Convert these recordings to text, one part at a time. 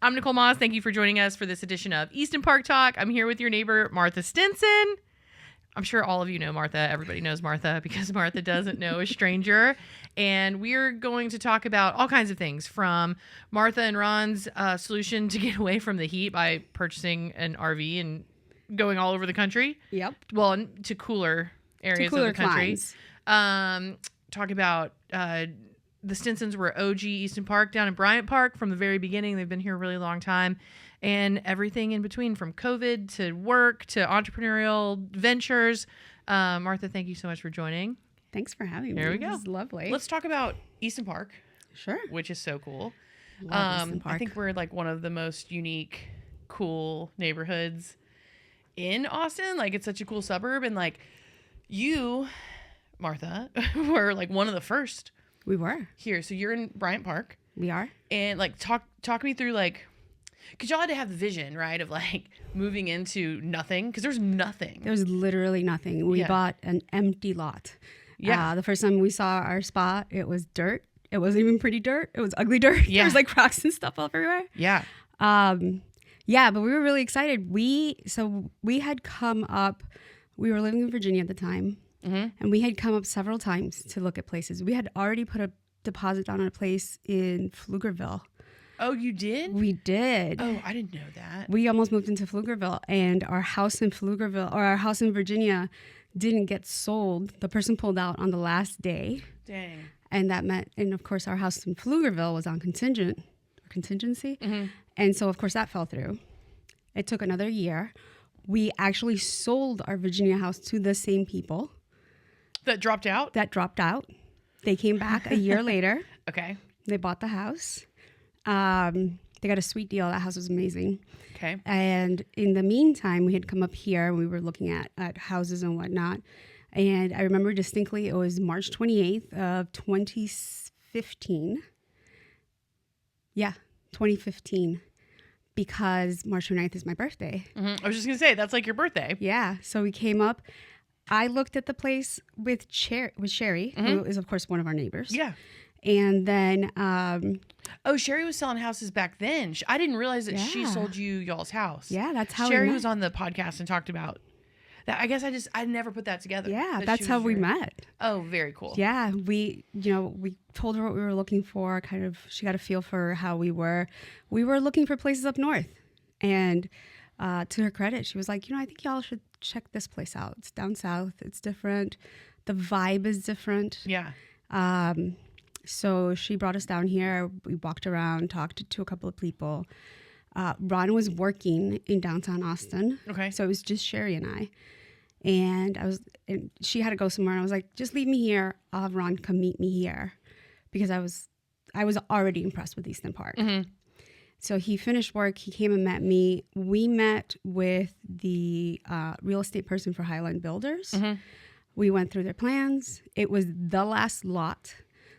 I'm Nicole Moss. Thank you for joining us for this edition of Easton Park Talk. I'm here with your neighbor, Martha Stinson. I'm sure all of you know Martha. Everybody knows Martha because Martha doesn't know a stranger. And we're going to talk about all kinds of things, from Martha and Ron's solution to get away from the heat by purchasing an RV and going all over the country. Yep. Well, to cooler areas of the country. Talk about the Stinsons were OG Easton Park down in Bryant Park from the very beginning. They've been here a really long time. And everything in between, from COVID to work to entrepreneurial ventures. Martha, thank you so much for joining. Thanks for having me. There we go. This is lovely. Let's talk about Easton Park. Sure. Which is so cool. Love Easton Park. I think we're like one of the most unique, cool neighborhoods in Austin. Like, it's such a cool suburb. And like, you, Martha, were like one of the first. We were. Here. So you're in Bryant Park. We are. And like, talk me through, like, because y'all had to have the vision, right, of like moving into nothing, because there's nothing. There was literally nothing. We bought an empty lot. Yeah. The first time we saw our spot, it was dirt. It wasn't even pretty dirt. It was ugly dirt. Yeah. There was like rocks and stuff everywhere. Yeah. Yeah, but we were really excited. We had come up. We were living in Virginia at the time, and we had come up several times to look at places. We had already put a deposit down on a place in Pflugerville. Oh, you did? We did. Oh, I didn't know that. We almost moved into Pflugerville, and our house in Pflugerville, or our house in Virginia, didn't get sold. The person pulled out on the last day. Dang. And that meant, and of course, our house in Pflugerville was on contingency. And so, of course, that fell through. It took another year. We actually sold our Virginia house to the same people. That dropped out? That dropped out. They came back a year later. Okay. They bought the house. They got a sweet deal. That house was amazing. Okay. And in the meantime, we had come up here and we were looking at houses and whatnot. And I remember distinctly, it was March 28th of 2015. Yeah, 2015. Because March 29th is my birthday. I was just going to say, that's like your birthday. Yeah. So we came up. I looked at the place with Sherry, who is, of course, one of our neighbors. Yeah. And then... Sherry was selling houses back then. I didn't realize that she sold you y'all's house. Yeah, that's how Sherry we met. was on the podcast and talked about that. I guess I never put that together. Yeah, that's how we met. Oh, very cool. Yeah, we told her what we were looking for. Kind of, she got a feel for how we were. We were looking for places up north. And to her credit, she was like, I think y'all should check this place out. It's down south. It's different. The vibe is different. Yeah. So she brought us down here. We walked around, talked to a couple of people. Ron was working in downtown Austin. Okay. So it was just Sherry and I. And she had to go somewhere. And I was like, just leave me here. I'll have Ron come meet me here. Because I was already impressed with Easton Park. So he finished work. He came and met me. We met with the real estate person for Highland Builders. We went through their plans. It was the last lot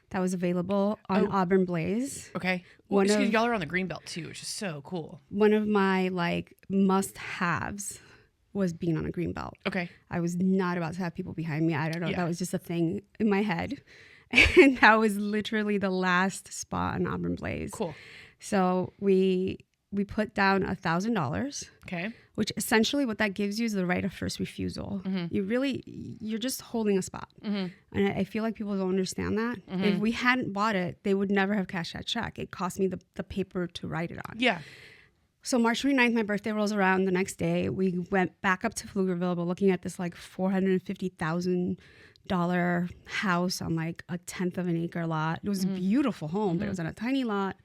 that was available on Auburn Blaze. Okay. Well, y'all are on the Greenbelt too, which is so cool. One of my must-haves was being on a Greenbelt. Okay. I was not about to have people behind me. I don't know. Yeah. That was just a thing in my head. And that was literally the last spot on Auburn Blaze. Cool. So we put down $1,000. Okay. Which essentially what that gives you is the right of first refusal. You're just holding a spot. And I feel like people don't understand that. If we hadn't bought it, they would never have cashed that check. It cost me the paper to write it on. Yeah. So March 29th, my birthday rolls around. The next day, we went back up to Pflugerville. We're looking at this $450,000 house on a 1/10 of an acre lot. It was a beautiful home, but it was on a tiny lot.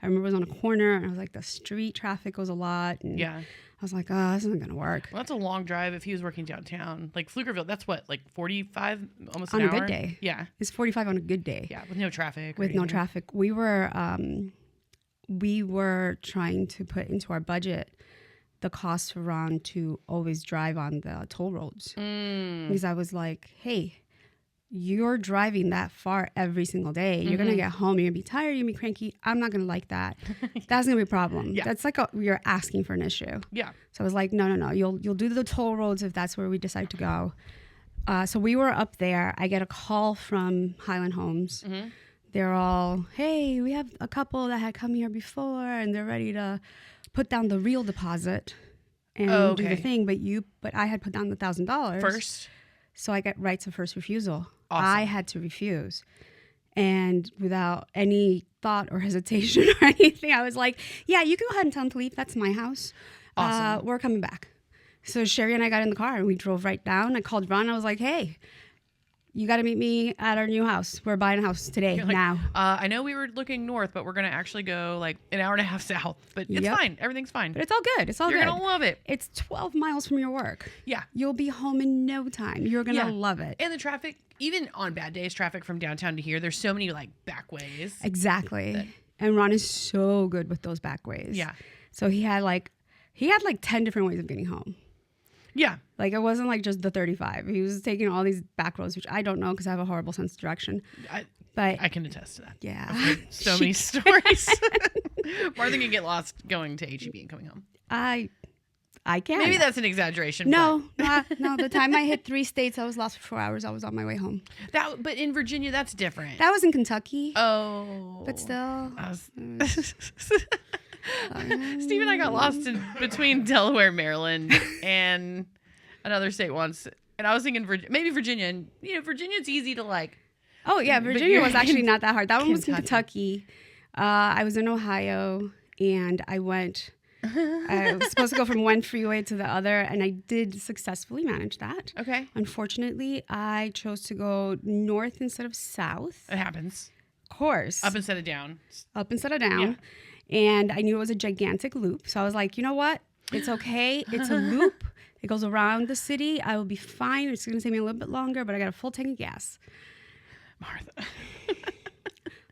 I remember it was on a corner, and I was like, the street traffic was a lot. And I was like, oh, this isn't going to work. Well, that's a long drive if he was working downtown. Like Pflugerville, that's what, 45, almost an hour? On a good day. Yeah. It's 45 on a good day. Yeah, with no traffic. With no traffic. We were trying to put into our budget the cost for Ron to always drive on the toll roads. Because I was like, hey, you're driving that far every single day. You're going to get home. You're going to be tired. You're going to be cranky. I'm not going to like that. That's going to be a problem. Yeah. That's you're asking for an issue. Yeah. So I was like, no. You'll do the toll roads if that's where we decide to go. So we were up there. I get a call from Highland Homes. they're all, hey, we have a couple that had come here before and they're ready to put down the real deposit and do the thing. But I had put down the $1,000 first. So I got rights of first refusal. Awesome. I had to refuse. And without any thought or hesitation or anything, I was like, yeah, you can go ahead and tell them to leave. That's my house. Awesome. We're coming back. So Sherry and I got in the car and we drove right down. I called Ron. I was like, hey, you got to meet me at our new house. We're buying a house today, now. I know we were looking north, but we're going to actually go like an hour and a half south. But it's fine. Everything's fine. But it's all good. It's all good. You're going to love it. It's 12 miles from your work. Yeah. You'll be home in no time. You're going to love it. And the traffic, even on bad days, traffic from downtown to here, there's so many like back ways. Exactly. And Ron is so good with those back ways. Yeah. So he had like 10 different ways of getting home. Yeah. Like, it wasn't like just the 35. He was taking all these back roads, which I don't know because I have a horrible sense of direction. But I can attest to that. Yeah. I've heard so many stories. Martha can get lost going to HEB and coming home. I can. Maybe that's an exaggeration. No. The time I hit 3 states, I was lost for 4 hours. I was on my way home. But in Virginia, that's different. That was in Kentucky. Oh. But still. Steve and I got lost between Delaware, Maryland, and another state once. And I was thinking maybe Virginia. And, Virginia's easy to like. Oh, yeah. Virginia was actually not that hard. That one was in Kentucky. I was in Ohio, and I went. I was supposed to go from one freeway to the other, and I did successfully manage that. Okay. Unfortunately, I chose to go north instead of south. It happens. Of course. Up instead of down. Up instead of down. Yeah. And I knew it was a gigantic loop. So I was like, you know what? It's okay. It's a loop. It goes around the city. I will be fine. It's going to take me a little bit longer, but I got a full tank of gas. Martha.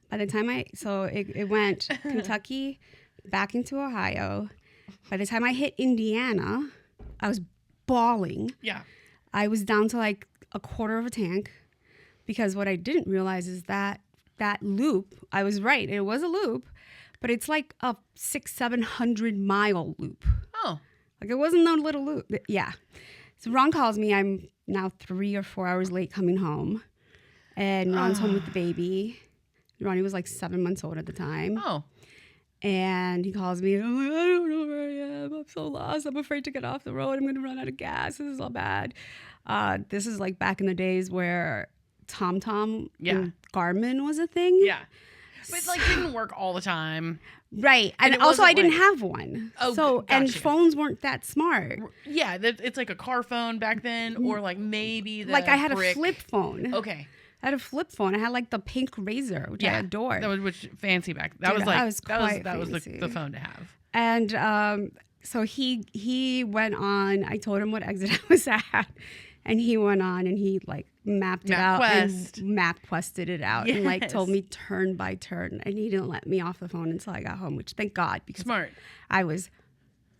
By the time it went Kentucky, back into Ohio. By the time I hit Indiana, I was bawling. Yeah. I was down to like a quarter of a tank because what I didn't realize is that loop, I was right. It was a loop. But it's like a 600-700 mile loop. Oh. Like, it wasn't no little loop. Yeah. So Ron calls me. I'm now 3 or 4 hours late coming home. And Ron's home with the baby. Ronnie was like 7 months old at the time. Oh. And he calls me. I'm like, I don't know where I am. I'm so lost. I'm afraid to get off the road. I'm going to run out of gas. This is all bad. This is like back in the days where TomTom and Garmin was a thing. Yeah. But like didn't work all the time. Right. And also I didn't have one. Oh, so gotcha. And phones weren't that smart. Yeah, it's like a car phone back then, or like maybe the like I had a flip phone. Okay. I had a flip phone. I had like the pink Razor, which I adored. That was fancy back. That was the phone to have. And so he went on. I told him what exit I was at, and he went on and he like mapped it out and map quested it out and like told me turn by turn, and he didn't let me off the phone until I got home, which thank God, because smart. I was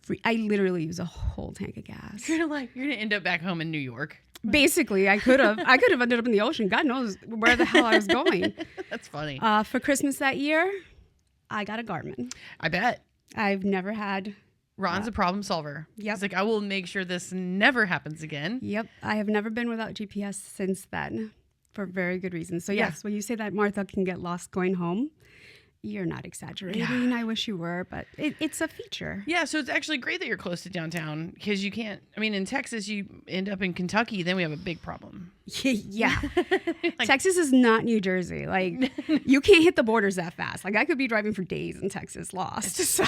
free. I literally used a whole tank of gas. You're gonna end up back home in New York. Basically, I could have ended up in the ocean. God knows where the hell I was going. That's funny. For Christmas that year, I got a Garmin. I bet. I've never had. Ron's a problem solver. Yep. He's like, I will make sure this never happens again. Yep. I have never been without GPS since then, for very good reasons. So yes, when you say that Martha can get lost going home, you're not exaggerating. Yeah. I wish you were, but it's a feature. Yeah, so it's actually great that you're close to downtown, because you can't, in Texas, you end up in Kentucky, then we have a big problem. Yeah. Texas is not New Jersey. Like, you can't hit the borders that fast. Like, I could be driving for days in Texas lost. So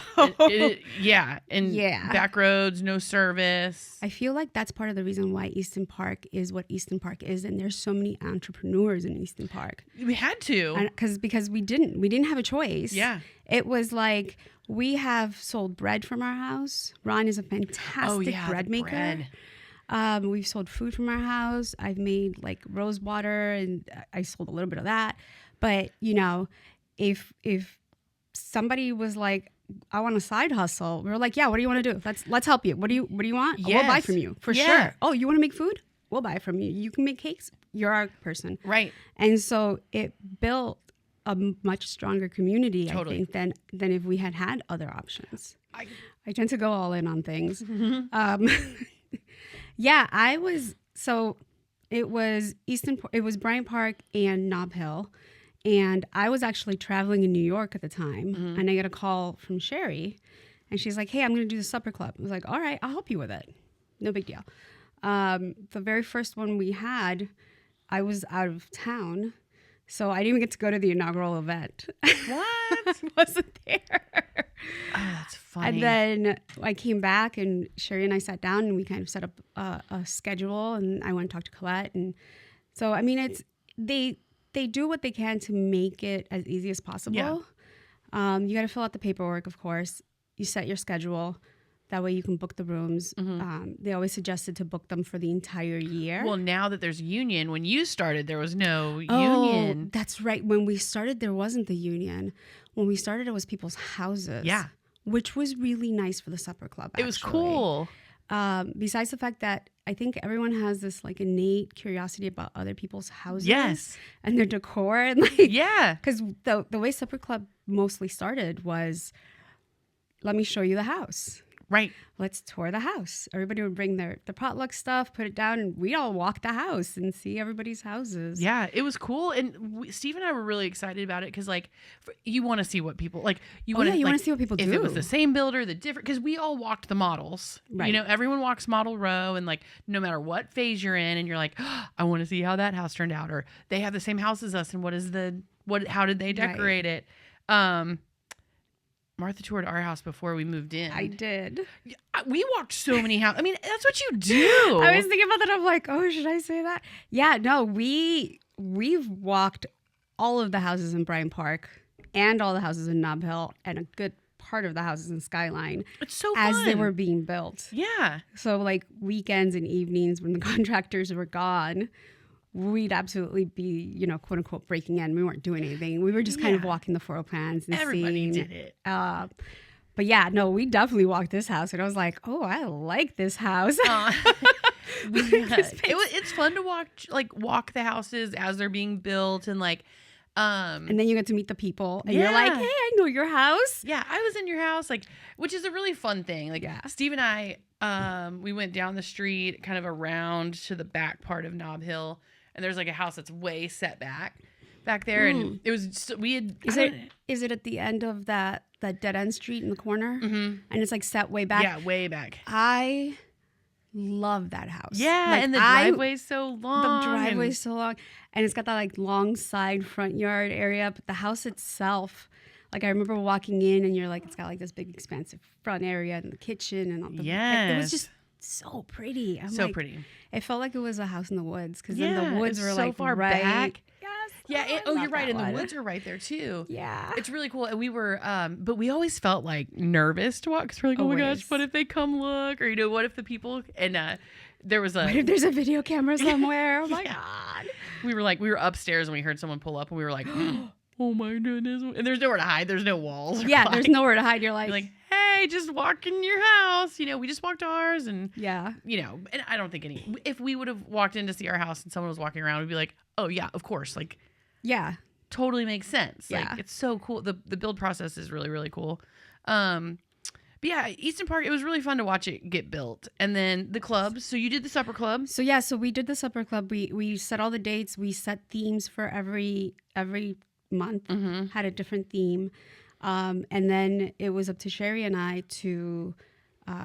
back roads, no service. I feel like that's part of the reason why Easton Park is what Easton Park is, and there's so many entrepreneurs in Easton Park. We had to. Because we didn't have a choice. Yeah. It was like, we have sold bread from our house. Ron is a fantastic bread maker. Bread. We've sold food from our house. I've made like rose water, and I sold a little bit of that. But if somebody was like, I want a side hustle, we were like, yeah, what do you want to do? Let's help you. What do you want? Yes. Oh, we'll buy from you for sure. Oh, you want to make food? We'll buy from you. You can make cakes. You're our person. Right. And so it built a much stronger community, totally. I think, than if we had other options. I tend to go all in on things. Mm-hmm. It was Bryant Park and Nob Hill, And I was actually traveling in New York at the time, and I get a call from Sherry, and she's like, hey, I'm going to do the supper club. I was like, all right, I'll help you with it. No big deal. The very first one we had, I was out of town, so I didn't even get to go to the inaugural event. What? Wasn't there. Oh, that's funny. And then I came back, and Sherry and I sat down, and we kind of set up a schedule, and I went and talked to Colette. And so, I mean, they do what they can to make it as easy as possible. Yeah. You got to fill out the paperwork, of course. You set your schedule. That way you can book the rooms. They always suggested to book them for the entire year. Well, now that there's union, when you started, there was no union. That's right. When we started, there wasn't the union. When we started, it was people's houses. Yeah. Which was really nice for the supper club, actually. It was cool. Besides the fact that I think everyone has this like innate curiosity about other people's houses. Yes. And their decor. And like, yeah. Because the way supper club mostly started was, let me show you the house. Right. Let's tour the house. Everybody would bring their potluck stuff, put it down, and we'd all walk the house and see everybody's houses. Yeah, it was cool. And Steve and I were really excited about it because, like, you want to see what people, like, you want to see what people do. If it was the same builder, the different, because we all walked the models. Right. You know, everyone walks model row, and, like, no matter what phase you're in, and you're like, oh, I want to see how that house turned out. Or they have the same house as us, and how did they decorate it? Martha toured our house before we moved in. I did. We walked so many houses. I mean, that's what you do. I was thinking about that. I'm like, oh, should I say that? Yeah, no, we've walked all of the houses in Bryant Park and all the houses in Nob Hill and a good part of the houses in Skyline. It's so fun. As they were being built. Yeah. So like weekends and evenings when the contractors were gone, we'd absolutely be, you know, quote unquote breaking in. We weren't doing anything. We were just kind of walking the floor plans and everybody seeing. Did it. But yeah, no, we definitely walked this house, and I was like, oh, I like this house. It's fun to walk the houses as they're being built, and like, and then you get to meet the people, and you're like, hey, I know your house. Yeah, I was in your house, like, which is a really fun thing. Like, Steve and I, we went down the street, kind of around to the back part of Nob Hill. And there's like a house that's way set back there, and it was we had. Is it at the end of that dead end street in the corner? Mm-hmm. And it's like set way back. Yeah, way back. I love that house. Yeah, like, and the driveway's so long. And it's got that like long side front yard area, but the house itself. Like I remember walking in, and you're like, it's got like this big expansive front area and the kitchen and all the. Like, it was just so pretty. Pretty. It felt like it was a house in the woods because then the woods were so like far right back. Yes. Yeah. You're right. And the woods are right there too. Yeah. It's really cool. And we were, but we always felt like nervous to walk because we're like, oh my gosh, what if they come look? Or, you know, what if the people, and there was what if there's a video camera somewhere? Oh my God. We were upstairs and we heard someone pull up and we were like, oh my goodness. And there's nowhere to hide. There's no walls. Yeah. There's nowhere to hide. You're like, hey, just walk in your house. You know, we just walked ours, and you know, and I don't think if we would have walked in to see our house and someone was walking around, we'd be like, oh yeah, of course. Like, yeah, totally makes sense. Yeah. Like, it's so cool. The build process is really, really cool. But yeah, Easton Park, it was really fun to watch it get built. And then the clubs. So you did the supper club. So we did the supper club. We set all the dates. We set themes for every month. Mm-hmm. Had a different theme. And then it was up to Sherry and I to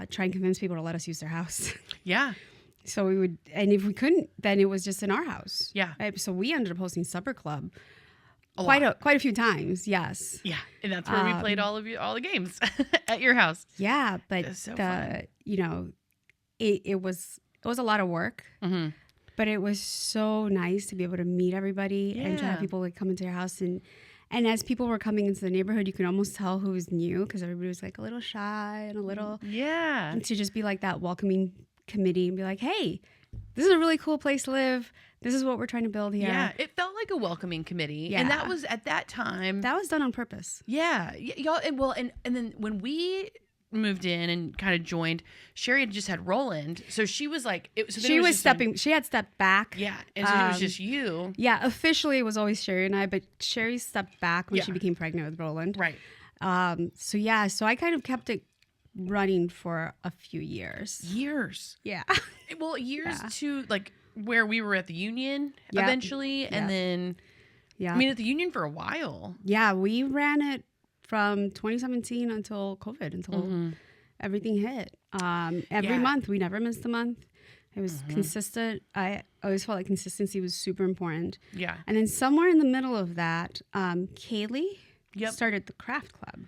try and convince people to let us use their house. Yeah. So we would, and if we couldn't, then it was just in our house. Yeah. Right? So we ended up hosting supper club quite a few times. Yes. Yeah, and that's where we played all the games at your house. Yeah, but so fun. You know, it was a lot of work. Mm-hmm. But it was so nice to be able to meet everybody and to have people like come into your house. And as people were coming into the neighborhood, you can almost tell who was new because everybody was like a little shy and a little. Yeah. And to just be like that welcoming committee and be like, hey, this is a really cool place to live. This is what we're trying to build here. Yeah, it felt like a welcoming committee. Yeah. And that was at that time. That was done on purpose. Yeah. Y'all, and then when we moved in and kind of joined, Sherry had just had Roland, so she was like, she had stepped back. Yeah, and so it was just you. Yeah, officially it was always Sherry and I, but Sherry stepped back when she became pregnant with Roland. Right. So I kind of kept it running for a few years. Yeah. Well, years to like where we were at the union eventually, and then. Yeah. I mean, at the union for a while. Yeah, we ran it from 2017 until COVID, until everything hit. Every month, we never missed a month. It was consistent. I always felt like consistency was super important. Yeah. And then somewhere in the middle of that, Kaylee started the craft club.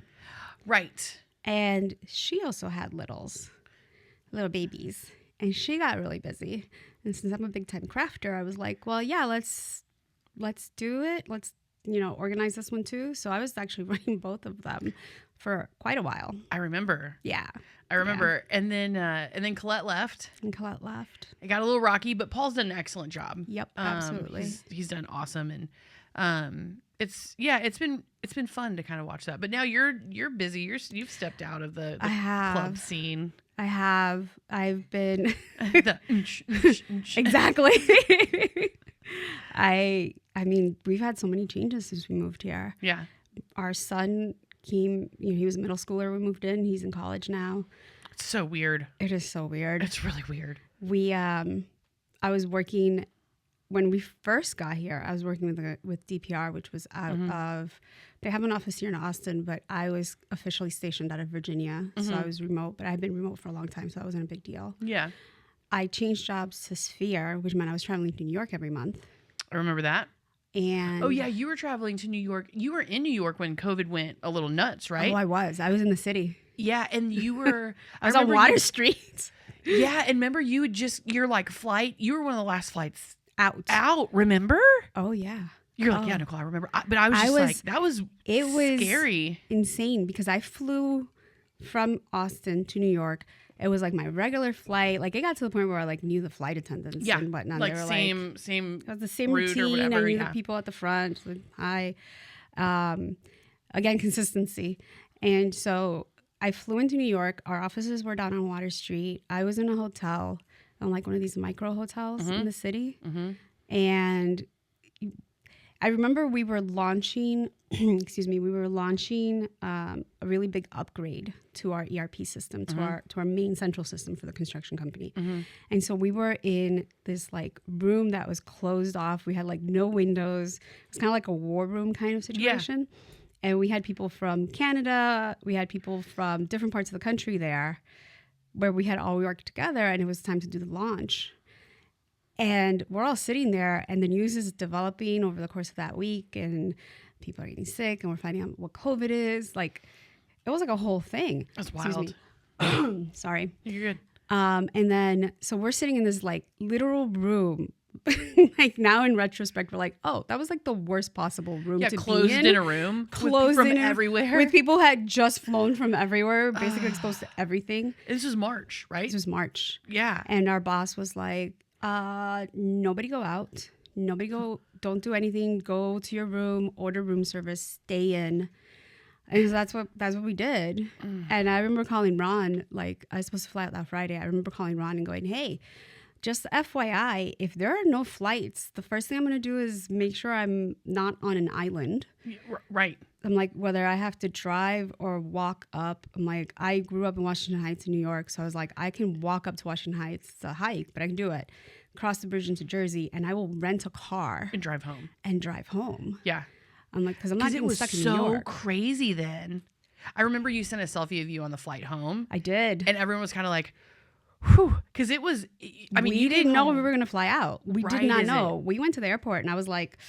Right. And she also had little babies. And she got really busy. And since I'm a big time crafter, I was like, well, yeah, let's do it. Let's, organize this one too. So I was actually running both of them for quite a while. I remember. Yeah. I remember. Yeah. And then Colette left. It got a little rocky, but Paul's done an excellent job. Yep, absolutely. He's done awesome. And it's been fun to kind of watch that. But now you're busy. You've stepped out of the club scene. I have. I've been exactly. I mean, we've had so many changes since we moved here. Yeah. Our son came, he was a middle schooler. We moved in. He's in college now. It's so weird. It is so weird. It's really weird. I was working when we first got here. I was working with DPR, which was out of. They have an office here in Austin, but I was officially stationed out of Virginia, so I was remote. But I had been remote for a long time, so that wasn't a big deal. Yeah. I changed jobs to Sphere, which meant I was traveling to New York every month. I remember that. And you were traveling to New York. You were in New York when COVID went a little nuts, right? Oh, I was in the city. Yeah, and you were. I was on Water Street. Yeah, and remember you would your flight. You were one of the last flights out. Remember? Oh yeah. You're like, yeah, Nicole, I remember. But I was just that was scary, insane because I flew from Austin to New York. It was like my regular flight. Like it got to the point where I knew the flight attendants and whatnot. Like they were same. It was the same route routine. Or whatever, I knew the people at the front. So, hi. Again, consistency. And so I flew into New York. Our offices were down on Water Street. I was in a hotel, on like one of these micro hotels in the city. And I remember we were launching, a really big upgrade to our ERP system, to our main central system for the construction company. And so we were in this like room that was closed off. We had like no windows. It's kind of like a war room kind of situation. Yeah. And we had people from Canada. We had people from different parts of the country there where we had all worked together, and it was time to do the launch. And we're all sitting there, and the news is developing over the course of that week, and people are getting sick, and we're finding out what COVID is. Like, it was like a whole thing. That's wild. Sorry. You're good. And then, so we're sitting in this like literal room. Like now in retrospect, we're like, oh, that was like the worst possible room to be in. Closed in a room. Closed from everywhere. With people who had just flown from everywhere, basically exposed to everything. This was March, right? This was March. Yeah. And our boss was like, nobody go out. Don't do anything. Go to your room, order room service, stay in. And so that's what we did. And I remember calling Ron, like I was supposed to fly out that Friday. I remember calling Ron and going, hey, just FYI, if there are no flights, the first thing I'm going to do is make sure I'm not on an island. Right. I'm like, whether I have to drive or walk up. I'm like, I grew up in Washington Heights in New York. So I was like, I can walk up to Washington Heights. It's a hike, but I can do it. Cross the bridge into Jersey, and I will rent a car. And drive home. Yeah. I'm like, because I'm not getting stuck in New York. It was so crazy then. I remember you sent a selfie of you on the flight home. I did. And everyone was kind of like, whew, because it was, I mean, we didn't know we were going to fly out. We did not know. It? We went to the airport, and I was like,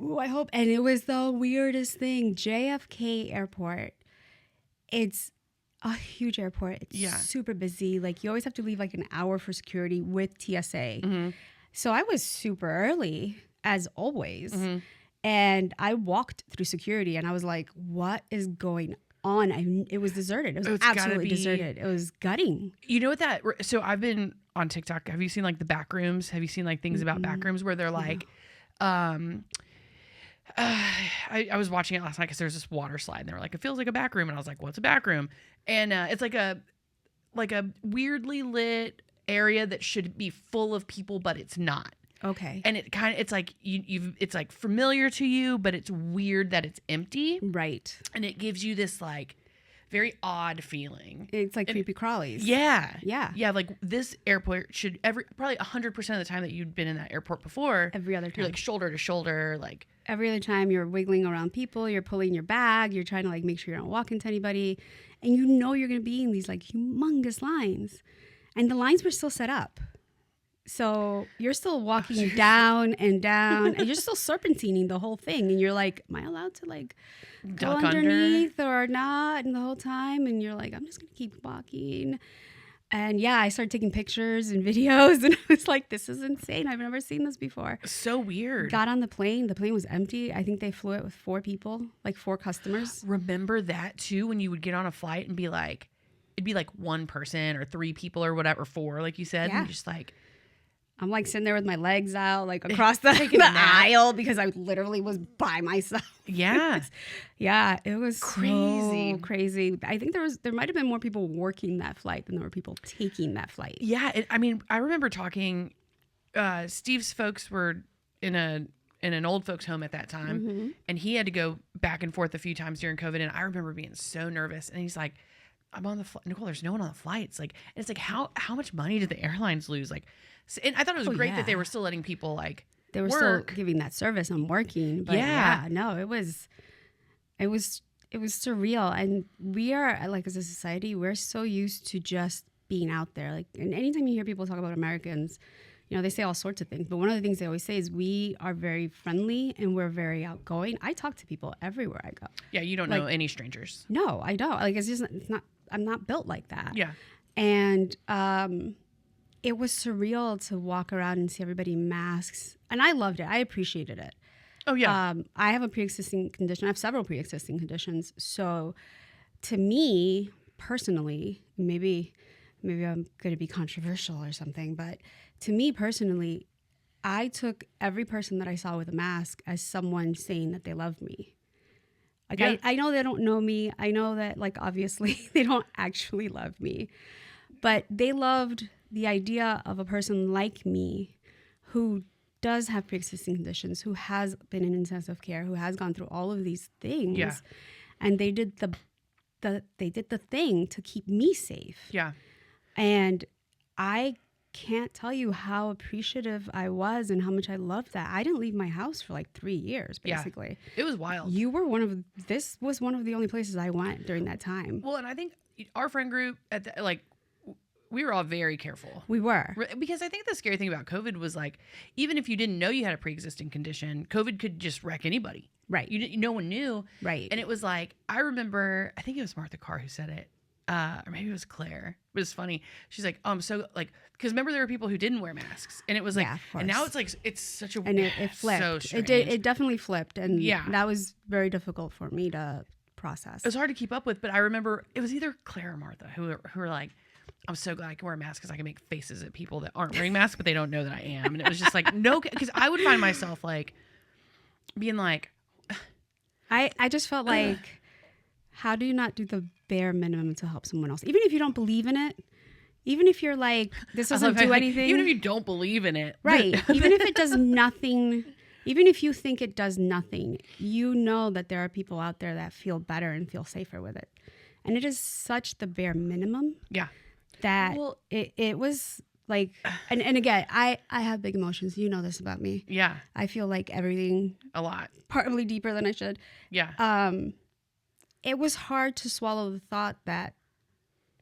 ooh, I hope. And it was the weirdest thing. JFK Airport. It's a huge airport. It's super busy. Like, you always have to leave like an hour for security with TSA. So I was super early, as always. And I walked through security, and I was like, what is going on? It was deserted. It was absolutely deserted. It was gutting. You know what so I've been on TikTok. Have you seen like the back rooms? Have you seen like things about back rooms where they're like, I was watching it last night because there's this water slide, and they were like, it feels like a back room. And I was like, what's a back room? And it's like a weirdly lit area that should be full of people, but it's not. Okay. And it's like it's like familiar to you, but it's weird that it's empty. Right. And it gives you this like very odd feeling. It's like creepy crawlies. Yeah. Yeah. Yeah. Like this airport should probably 100% of the time that you'd been in that airport before. Every other time. You're like shoulder to shoulder. Like every other time you're wiggling around people, you're pulling your bag, you're trying to like make sure you don't walk into anybody. And you know you're going to be in these like humongous lines. And the lines were still set up. So you're still walking down and down, and you're still serpentining the whole thing. And you're like, am I allowed to like go underneath or not? And the whole time, and you're like, I'm just gonna keep walking. And yeah, I started taking pictures and videos, and I was like, this is insane. I've never seen this before. So weird. Got on the plane. The plane was empty. I think they flew it with 4 people, like 4 customers. Remember that too, when you would get on a flight and be like, it'd be like 1 person or 3 people or whatever, 4, like you said. Yeah. And just like, I'm like sitting there with my legs out, like across the aisle because I literally was by myself. Yeah. Yeah, it was crazy. So crazy. I think there might have been more people working that flight than there were people taking that flight. Yeah. I mean, I remember talking, Steve's folks were in an old folks home at that time, and he had to go back and forth a few times during COVID. And I remember being so nervous. And he's like, I'm on the flight. Nicole, there's no one on the flights. Like, and it's like, how much money did the airlines lose? Like, and I thought it was great that they were still letting people like they were work. Still giving that service and working. But yeah, no, it was surreal. And we are like, as a society, we're so used to just being out there. Like, and anytime you hear people talk about Americans, you know, they say all sorts of things. But one of the things they always say is we are very friendly and we're very outgoing. I talk to people everywhere I go. Yeah, you don't know any strangers. No, I don't. Like, it's not. I'm not built like that. Yeah. And it was surreal to walk around and see everybody in masks. And I loved it. I appreciated it. Oh, yeah. I have a pre-existing condition. I have several pre-existing conditions. So to me, personally, maybe I'm going to be controversial or something, but to me personally, I took every person that I saw with a mask as someone saying that they love me. Like, yeah. I know they don't know me. I know that, like, obviously they don't actually love me. But they loved the idea of a person like me who does have pre-existing conditions, who has been in intensive care, who has gone through all of these things. Yeah. And they did the thing to keep me safe. Yeah. And I can't tell you how appreciative I was and how much I loved that. I didn't leave my house for like 3 years, basically. Yeah. It was wild. This was one of the only places I went during that time. Well, and I think our friend group we were all very careful. We were. Because I think the scary thing about COVID was like, even if you didn't know you had a pre-existing condition, COVID could just wreck anybody. Right. No one knew. Right. And it was like, I remember, I think it was Martha Carr who said it. Or maybe it was Claire. It was funny. She's like, so like, because remember there were people who didn't wear masks, and it was like, and now it's like, it's such a and it flipped. So strange. It definitely flipped, and that was very difficult for me to process. It was hard to keep up with, but I remember it was either Claire or Martha who were like, I'm so glad I can wear a mask because I can make faces at people that aren't wearing masks, but they don't know that I am, and it was just like no, because I would find myself like being like, I just felt like, how do you not do the bare minimum to help someone else? Even if you don't believe in it, even if you're like, this doesn't do anything. Even if you don't believe in it. Right. Even if it does nothing, even if you think it does nothing, you know that there are people out there that feel better and feel safer with it. And it is such the bare minimum. Yeah. That it was like, and again, I have big emotions. You know this about me. Yeah. I feel like everything. A lot. Probably deeper than I should. Yeah. It was hard to swallow the thought that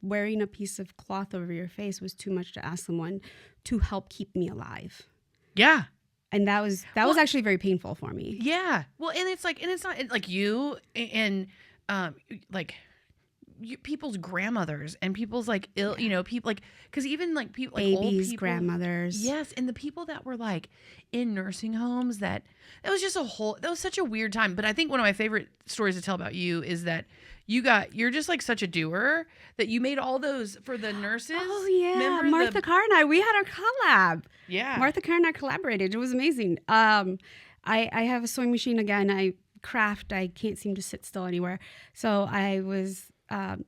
wearing a piece of cloth over your face was too much to ask someone to help keep me alive. Yeah. And that was actually very painful for me. Yeah. Well, and it's not like you and people's grandmothers and people's like ill, people like, because even like people like babies, old people, grandmothers. Yes. And the people that were like in nursing homes, that was such a weird time. But I think one of my favorite stories to tell about you is that you're just like such a doer that you made all those for the nurses. Oh yeah. Remember Martha Carr and I, we had our collab. Yeah. Martha Carr and I collaborated. It was amazing. I have a sewing machine again. I craft. I can't seem to sit still anywhere. So I was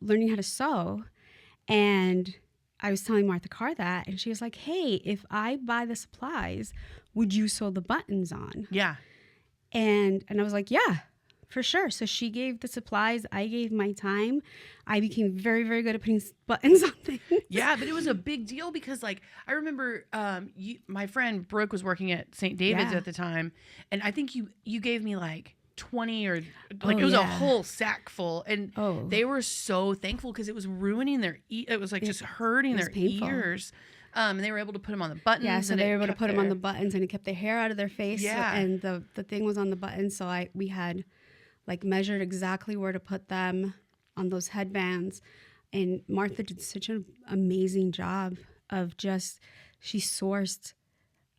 learning how to sew, and I was telling Martha Carr that, and she was like, hey, if I buy the supplies, would you sew the buttons on? Yeah. And I was like, yeah, For sure. So she gave the supplies. I gave my time. I became very, very good at putting buttons on things. Yeah, but it was a big deal because, like, I remember my friend Brooke was working at St. David's at the time, and I think you gave me like 20 or like it was a whole sack full, and they were so thankful because it was ruining their it was like just hurting their ears. And they were able to put them on the buttons. Yeah, so they were able to put them on the buttons, and it kept their hair out of their face. Yeah, and the thing was on the buttons, so we had like measured exactly where to put them on those headbands. And Martha did such an amazing job of she sourced,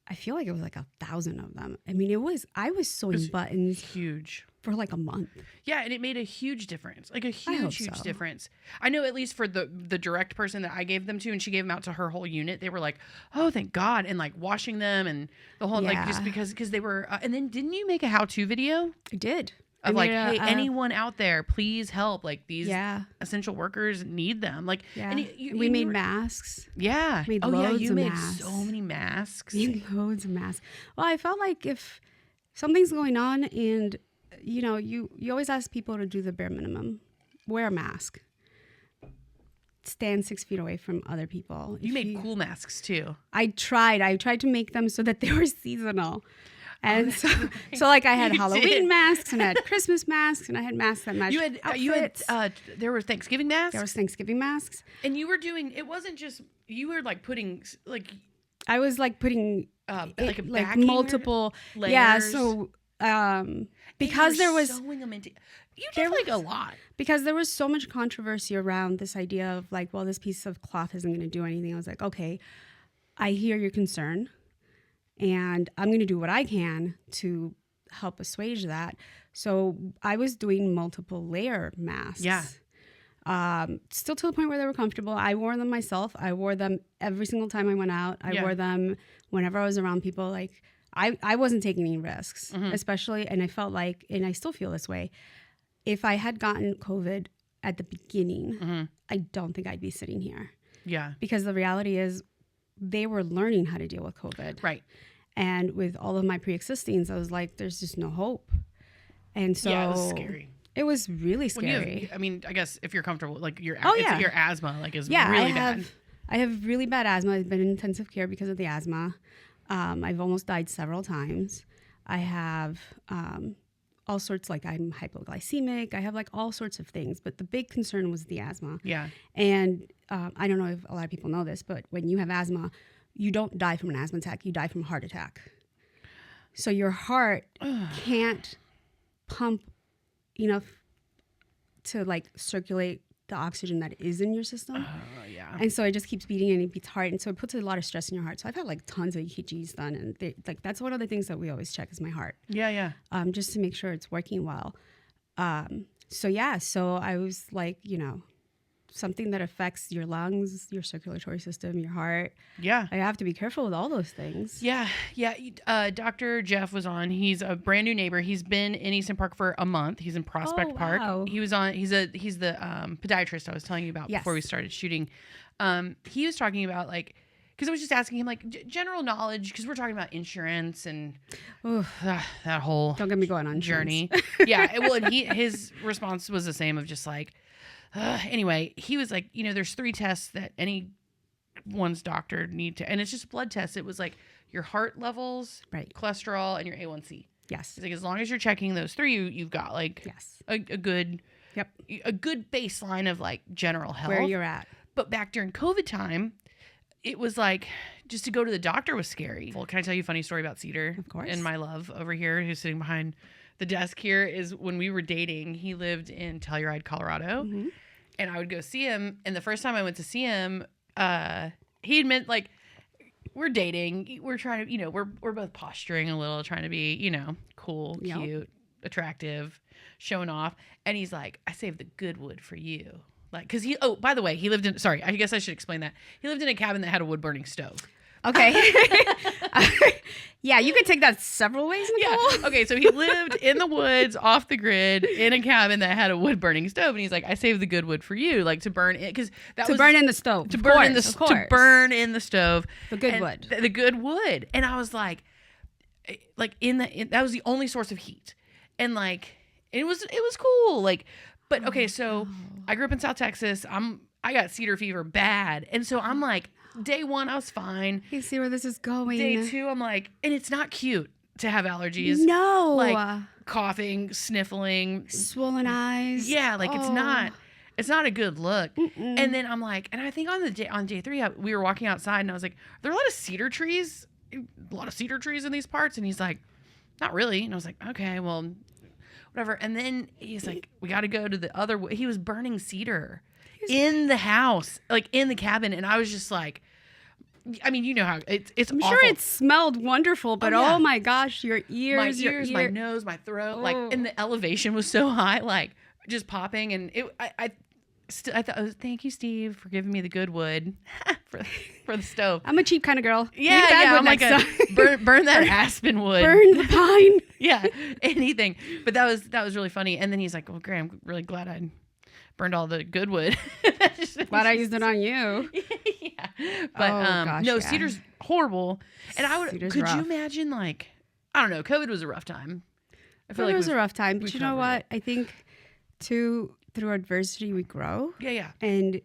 I feel like it was like 1,000 of them. I mean, I was sewing buttons huge for like a month. Yeah, and it made a huge difference, like a huge difference. I know at least for the direct person that I gave them to, and she gave them out to her whole unit, they were like, oh, thank God, and like washing them and the whole like just because they were. And then didn't you make a how-to video? I did. Of like, hey, anyone out there, please help. Like these essential workers need them. Like, and we made masks. Yeah. Made loads of made masks. So many masks. Made loads of masks. Well, I felt like if something's going on and you always ask people to do the bare minimum, wear a mask, stand 6 feet away from other people. You made cool masks too. I tried to make them so that they were seasonal. And so like I had Halloween masks and I had Christmas masks and I had masks that matched outfits. There were Thanksgiving masks? There was Thanksgiving masks. And you were doing, it wasn't just, you were like putting, like. I was like putting like multiple layers. Yeah, so because there was. Sewing them into, you did like a lot. Because there was so much controversy around this idea of like, well, this piece of cloth isn't going to do anything. I was like, okay, I hear your concern. And I'm going to do what I can to help assuage that. So I was doing multiple layer masks. Yeah. Still to the point where they were comfortable. I wore them myself. I wore them every single time I went out. I wore them whenever I was around people. Like I wasn't taking any risks, especially. And I felt like, and I still feel this way, if I had gotten COVID at the beginning, I don't think I'd be sitting here. Yeah. Because the reality is they were learning how to deal with COVID. Right. And with all of my pre-existings, I was like, there's just no hope. And so it was scary. It was really scary. I guess if you're comfortable, like your asthma like is really bad. I have really bad asthma. I've been in intensive care because of the asthma. I've almost died several times. I have all sorts, like I'm hypoglycemic. I have like all sorts of things. But the big concern was the asthma. Yeah. And I don't know if a lot of people know this, but when you have asthma, you don't die from an asthma attack. You die from a heart attack. So your heart can't pump enough to like circulate the oxygen that is in your system. Yeah. And so it just keeps beating and it beats hard. And so it puts a lot of stress in your heart. So I've had like tons of EKGs done. And that's one of the things that we always check is my heart. Yeah. Just to make sure it's working well. So I was like, something that affects your lungs, your circulatory system, your heart. Yeah. I have to be careful with all those things. Yeah. Dr. Jeff was on. He's a brand new neighbor. He's been in Easton Park for a month. He's in Prospect Park. Wow. He was on. He's the podiatrist I was telling you about before we started shooting. He was talking about like, because I was just asking him like general knowledge, because we're talking about insurance and that whole don't get me going on journey. Yeah. Well, and his response was the same of just like, anyway, he was like, there's 3 tests that anyone's doctor need to, and it's just blood tests. It was like your heart levels, right, cholesterol, and your A1C. Yes. It's like as long as you're checking those 3, you've got like a good baseline of like general health. Where you're at. But back during COVID time, it was like just to go to the doctor was scary. Well, can I tell you a funny story about Cedar? Of course. And my love over here, who's sitting behind the desk here, is when we were dating, he lived in Telluride, Colorado. Mm-hmm. And I would go see him. And the first time I went to see him, he admitted, like, we're dating. We're trying to, we're both posturing a little, trying to be, cool, cute, attractive, showing off. And he's like, I saved the good wood for you. Like, because by the way, he lived in, sorry, I guess I should explain that. He lived in a cabin that had a wood burning stove. Okay. Yeah, you could take that several ways, Nicole. Yeah. Okay, so he lived in the woods, off the grid, in a cabin that had a wood burning stove, and he's like, "I saved the good wood for you, like to burn it, because burn in the stove, to burn in the stove, the good wood, the good wood." And I was like, that was the only source of heat, and like. it was cool. Like, but okay, so I grew up in South Texas. I got cedar fever bad. And so I'm like, day 1, I was fine. You see where this is going. Day 2, I'm like, and it's not cute to have allergies. No. Like coughing, sniffling. Swollen eyes. Yeah, like it's not a good look. Mm-mm. And then I'm like, and I think on day 3, we were walking outside and I was like, are there a lot of cedar trees? A lot of cedar trees in these parts? And he's like, not really. And I was like, okay, well, whatever. And then he's like, we got to go to the other way. He was burning cedar in the house, like in the cabin. And I was just like, I mean, you know how it's I'm awful. sure it smelled wonderful, but oh my gosh, your ears, my nose, my throat, like, and the elevation was so high, like just popping. And I thought, thank you, Steve, for giving me the good wood for the stove. I'm a cheap kind of girl. Yeah, I'm like burn that aspen wood, burn the pine. Yeah, anything. But that was really funny. And then he's like, well, Gray, I'm really glad I burned all the good wood. Glad I used it on you. Yeah, but cedar's horrible. And could you imagine, like, I don't know, COVID was a rough time. I feel like it was a rough time. But you know what? I think through adversity we grow. Yeah. And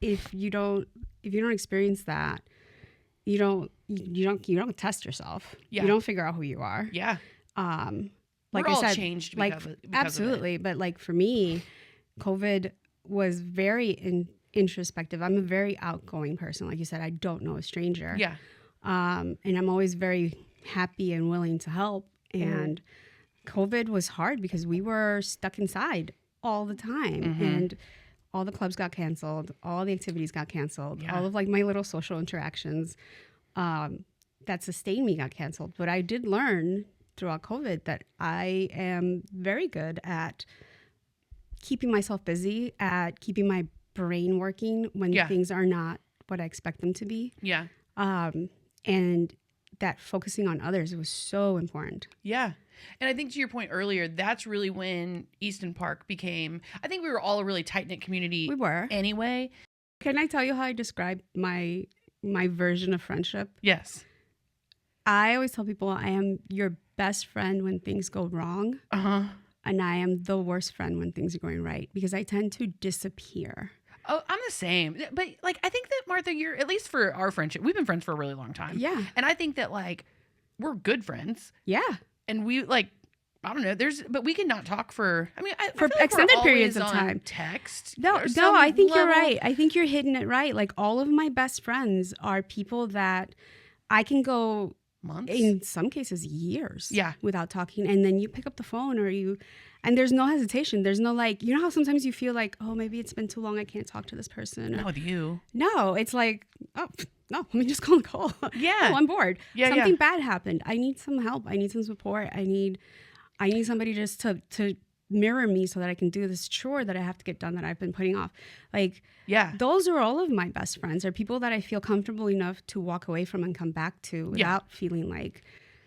if you don't experience that, you don't test yourself. Yeah. You don't figure out who you are. Yeah. Like we're all I said, changed because absolutely. Of it. But like for me, COVID was very introspective. I'm a very outgoing person. Like you said, I don't know a stranger. Yeah. And I'm always very happy and willing to help. And COVID was hard because we were stuck inside all the time, and all the clubs got canceled, all the activities got canceled, all of like my little social interactions that sustained me got canceled. But I did learn throughout COVID that I am very good at keeping myself busy, at keeping my brain working when things are not what I expect them to be. Yeah. And that focusing on others was so important. Yeah. And I think to your point earlier, that's really when Easton Park became, I think we were all a really tight-knit community. We were. Anyway. Can I tell you how I describe my version of friendship? Yes. I always tell people I am your best friend when things go wrong. And I am the worst friend when things are going right, because I tend to disappear. Oh, I'm the same. But like, I think that, Martha, you're, at least for our friendship, we've been friends for a really long time. Yeah. And I think that, like, we're good friends. Yeah. And we, like, I don't know, but we can not talk for, I mean, for extended periods of time. Text. No, I think you're right. I think you're hitting it right. Like, all of my best friends are people that I can go months, in some cases years, without talking. And then you pick up the phone and there's no hesitation. There's no, like, you know how sometimes you feel like, oh, maybe it's been too long, I can't talk to this person. Not with you. No, it's like, oh, no, let me just call Nicole. Yeah. I'm bored. Something bad happened. I need some help. I need some support. I need somebody just to mirror me so that I can do this chore that I have to get done that I've been putting off. Like, those are all of my best friends, are people that I feel comfortable enough to walk away from and come back to without feeling like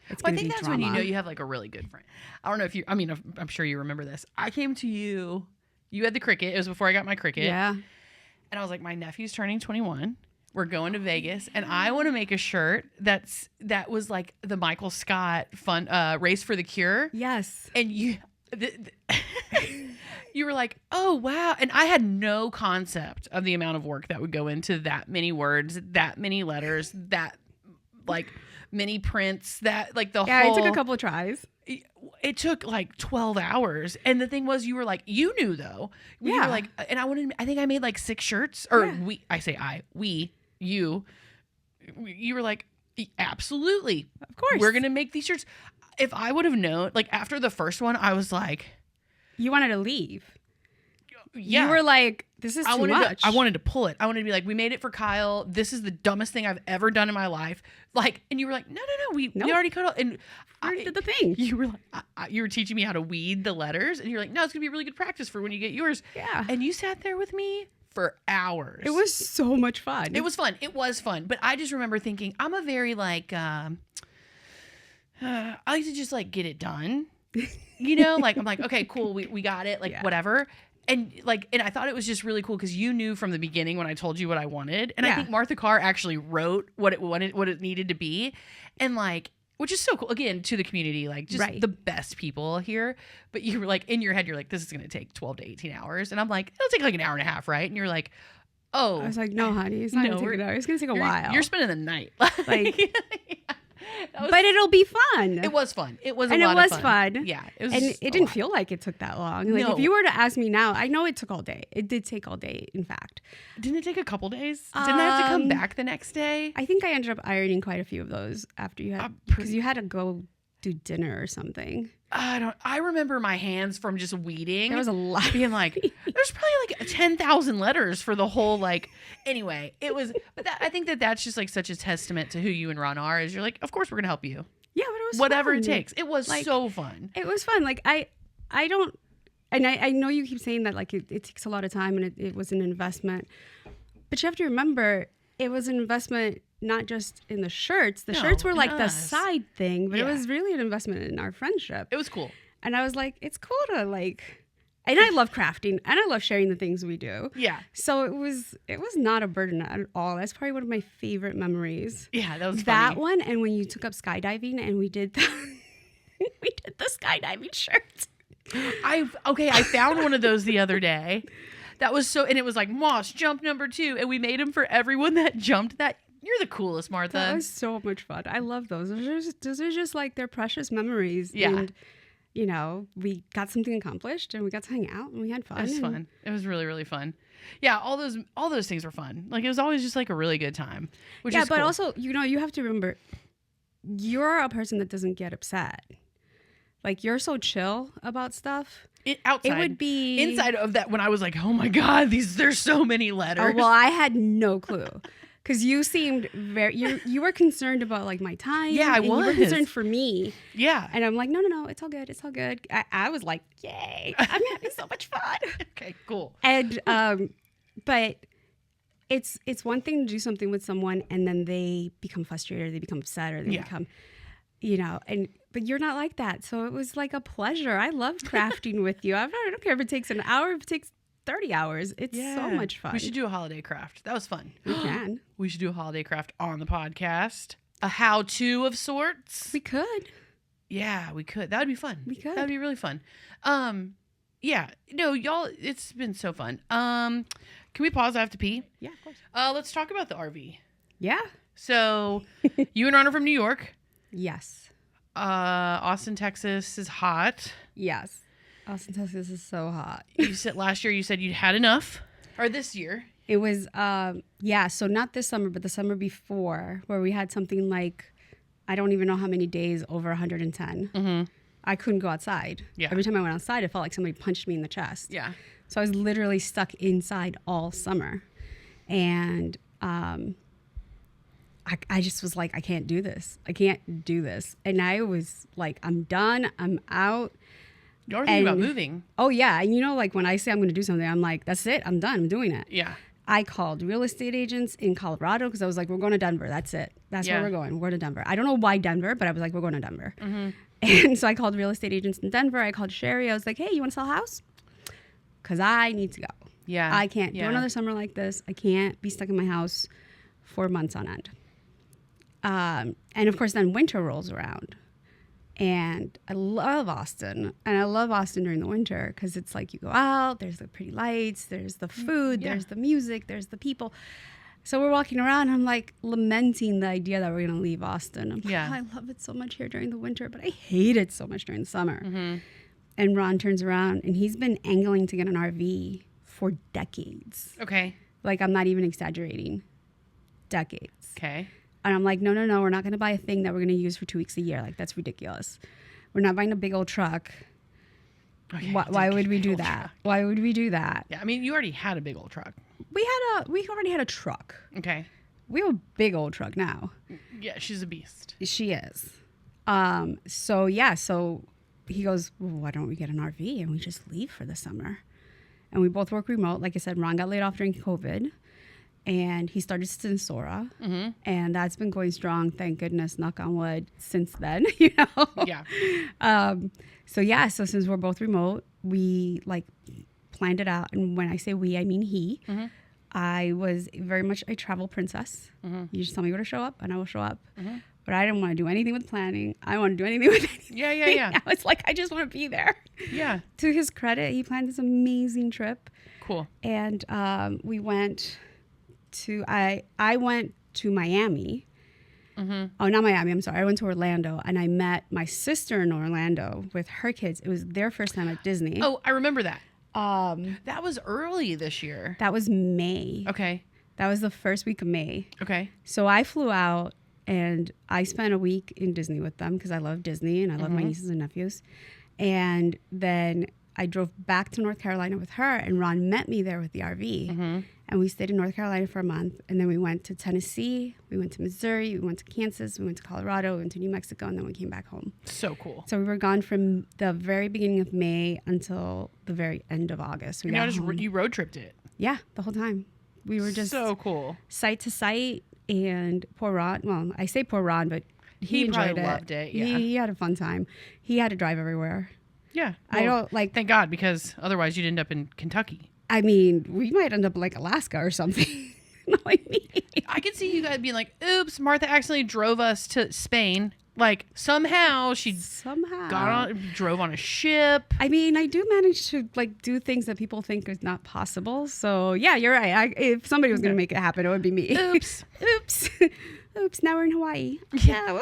it's going to be drama. I think that's when you know you have, like, a really good friend. I don't know if you, I mean, I'm sure you remember this. I came to you had the Cricut. It was before I got my Cricut. Yeah. And I was like, my nephew's turning 21. We're going to Vegas, and I want to make a shirt that was like the Michael Scott fun Race for the Cure. Yes. And you were like, oh wow. And I had no concept of the amount of work that would go into that many words, that many letters, that, like, many prints, that, like, the whole. Yeah, it took a couple of tries. It took like 12 hours. And the thing was, you were like, you knew though. You were like, and I think I made like 6 shirts, or you were like, absolutely, of course, we're gonna make these shirts. If I would have known, like, after the first one, I was like, you wanted to leave. Yeah, you were like, this is too much. I wanted to pull it. I wanted to be like, we made it for Kyle. This is the dumbest thing I've ever done in my life. Like, and you were like, no, we already cut it. And I did the thing. You were like, you were teaching me how to weed the letters, and you're like, no, it's gonna be really good practice for when you get yours. Yeah. And you sat there with me for hours. It was so much fun. It was fun. But I just remember thinking, I'm a very, like, I like to just, like, get it done. You know, like, I'm like, okay, cool, we got it, like, whatever. And, like, and I thought it was just really cool because you knew from the beginning when I told you what I wanted. And I think Martha Carr actually wrote what it needed to be. And, like, which is so cool. Again, to the community, like just the best people here. But you were like, in your head, you're like, this is going to take 12 to 18 hours. And I'm like, it'll take like an hour and a half, right? And you're like, oh. I was like, no, honey, it's not going to take an hour. It's going to take a while. You're spending the night. Like, but it'll be fun. It was fun. It was a lot of fun. Yeah. It didn't feel like it took that long. Like, if you were to ask me now, I know it took all day. It did take all day, in fact. Didn't it take a couple days? Didn't I have to come back the next day? I think I ended up ironing quite a few of those after you had, because you had to go do dinner or something. I remember my hands from just weeding. There was a lot. Being like, there's probably like 10,000 letters for the whole, like, anyway, it was, but I think that's just like such a testament to who you and Ron are, is you're like, of course we're going to help you. Yeah, but it was whatever fun. It takes. It was like, so fun. It was fun. Like, I don't, and I know you keep saying that, like, it takes a lot of time and it was an investment, but you have to remember, it was an investment not just in the shirts. The shirts were like the side thing, but it was really an investment in our friendship. It was cool. And I was like, it's cool to like, and I love crafting and I love sharing the things we do. Yeah. So it was not a burden at all. That's probably one of my favorite memories. Yeah, that was that funny. one. And when you took up skydiving and we did the skydiving shirts. I found one of those the other day. That was so, and it was like Moss jump number 2, and we made them for everyone that jumped that. You're the coolest, Martha. That was so much fun. I love those. Those are just like, they're precious memories. Yeah. And, you know, we got something accomplished and we got to hang out and we had fun. It was fun. It was really, really fun. Yeah, all those things were fun. Like, it was always just like a really good time. Which is but cool. also, you know, you have to remember, you're a person that doesn't get upset. Like, you're so chill about stuff. Outside. It would be inside of that when I was like, oh my God, there's so many letters. Oh, well, I had no clue. Because you seemed you were concerned about like my time. Yeah, I was. You were concerned for me. Yeah. And I'm like, no, it's all good. It's all good. I was like, yay, I'm having so much fun. Okay, cool. And, but it's one thing to do something with someone and then they become frustrated or they become upset or they become, you know, but you're not like that. So it was like a pleasure. I loved crafting with you. I don't care if it takes an hour, if it takes 30 hours. It's so much fun. We should do a holiday craft. That was fun. We can. We should do a holiday craft on the podcast. A how-to of sorts. We could. Yeah, we could. That would be fun. We could. That would be really fun. Yeah. No, y'all, it's been so fun. Can we pause? I have to pee. Yeah, of course. Let's talk about the RV. Yeah. So, you and Ron are from New York. Yes. Austin, Texas is hot. Yes. Austin, Texas is so hot. You said last year you said you'd had enough. Or this year. It was, so not this summer, but the summer before, where we had something like, I don't even know how many days over 110. Mm-hmm. I couldn't go outside. Yeah. Every time I went outside, it felt like somebody punched me in the chest. Yeah. So I was literally stuck inside all summer. And I just was like, I can't do this. I can't do this. And I was like, I'm done. I'm out. You're thinking about moving. Oh, yeah. And you know, like when I say I'm going to do something, I'm like, that's it. I'm done. I'm doing it. Yeah. I called real estate agents in Colorado because I was like, we're going to Denver. That's it. That's where we're going. We're to Denver. I don't know why Denver, but I was like, we're going to Denver. Mm-hmm. And so I called real estate agents in Denver. I called Sherry. I was like, hey, you want to sell a house? Because I need to go. Yeah. I can't do another summer like this. I can't be stuck in my house for months on end. And of course, then winter rolls around. And I love Austin. And I love Austin during the winter because it's like you go out, there's the pretty lights, there's the food, there's the music, there's the people. So we're walking around. And I'm like lamenting the idea that we're going to leave Austin. I'm like, I love it so much here during the winter, but I hate it so much during the summer. Mm-hmm. And Ron turns around and he's been angling to get an RV for decades. Okay. Like, I'm not even exaggerating. Decades. Okay. And I'm like, no, we're not going to buy a thing that we're going to use for 2 weeks a year. Like, that's ridiculous. We're not buying a big old truck. Okay, why would we do that? Truck. Why would we do that? Yeah, I mean, you already had a big old truck. We already had a truck. Okay. We have a big old truck now. Yeah, she's a beast. She is. So he goes, well, why don't we get an RV and we just leave for the summer? And we both work remote. Like I said, Ron got laid off during COVID. And he started Stinson, and that's been going strong, thank goodness, knock on wood, since then, you know? Yeah. So since we're both remote, we, like, planned it out. And when I say we, I mean he. Mm-hmm. I was very much a travel princess. Mm-hmm. You just tell me where to show up, and I will show up. Mm-hmm. but I didn't want to do anything with planning. I don't want to do anything with anything. Yeah. I was like, I just want to be there. Yeah. To his credit, he planned this amazing trip. Cool. And we went to, I went to Miami. Mm-hmm. Oh, not Miami. I'm sorry. I went to Orlando, and I met my sister in Orlando with her kids. It was their first time at Disney. Oh, I remember that. That was early this year. That was May. Okay. That was the first week of May. Okay. So I flew out, and I spent a week in Disney with them because I love Disney and I love my nieces and nephews. And then I drove back to North Carolina with her, and Ron met me there with the RV. Mm-hmm. And we stayed in North Carolina for a month. And then we went to Tennessee, we went to Missouri, we went to Kansas, we went to Colorado, we went to New Mexico, and then we came back home. So cool. So we were gone from the very beginning of May until the very end of August. You road tripped it. Yeah, the whole time. We were just so cool. Site to site. And poor Ron, well, I say poor Ron, but he enjoyed probably it. Loved it. Yeah. He had a fun time. He had to drive everywhere. Yeah. Well, I don't like. Thank God, because otherwise you'd end up in Kentucky. I mean, we might end up like Alaska or something. I could see you guys being like, oops, Martha accidentally drove us to Spain. Like, somehow drove on a ship. I mean, I do manage to like do things that people think is not possible. So yeah, you're right. If somebody was going to make it happen, it would be me. Oops. Oops. Now we're in Hawaii. Yeah.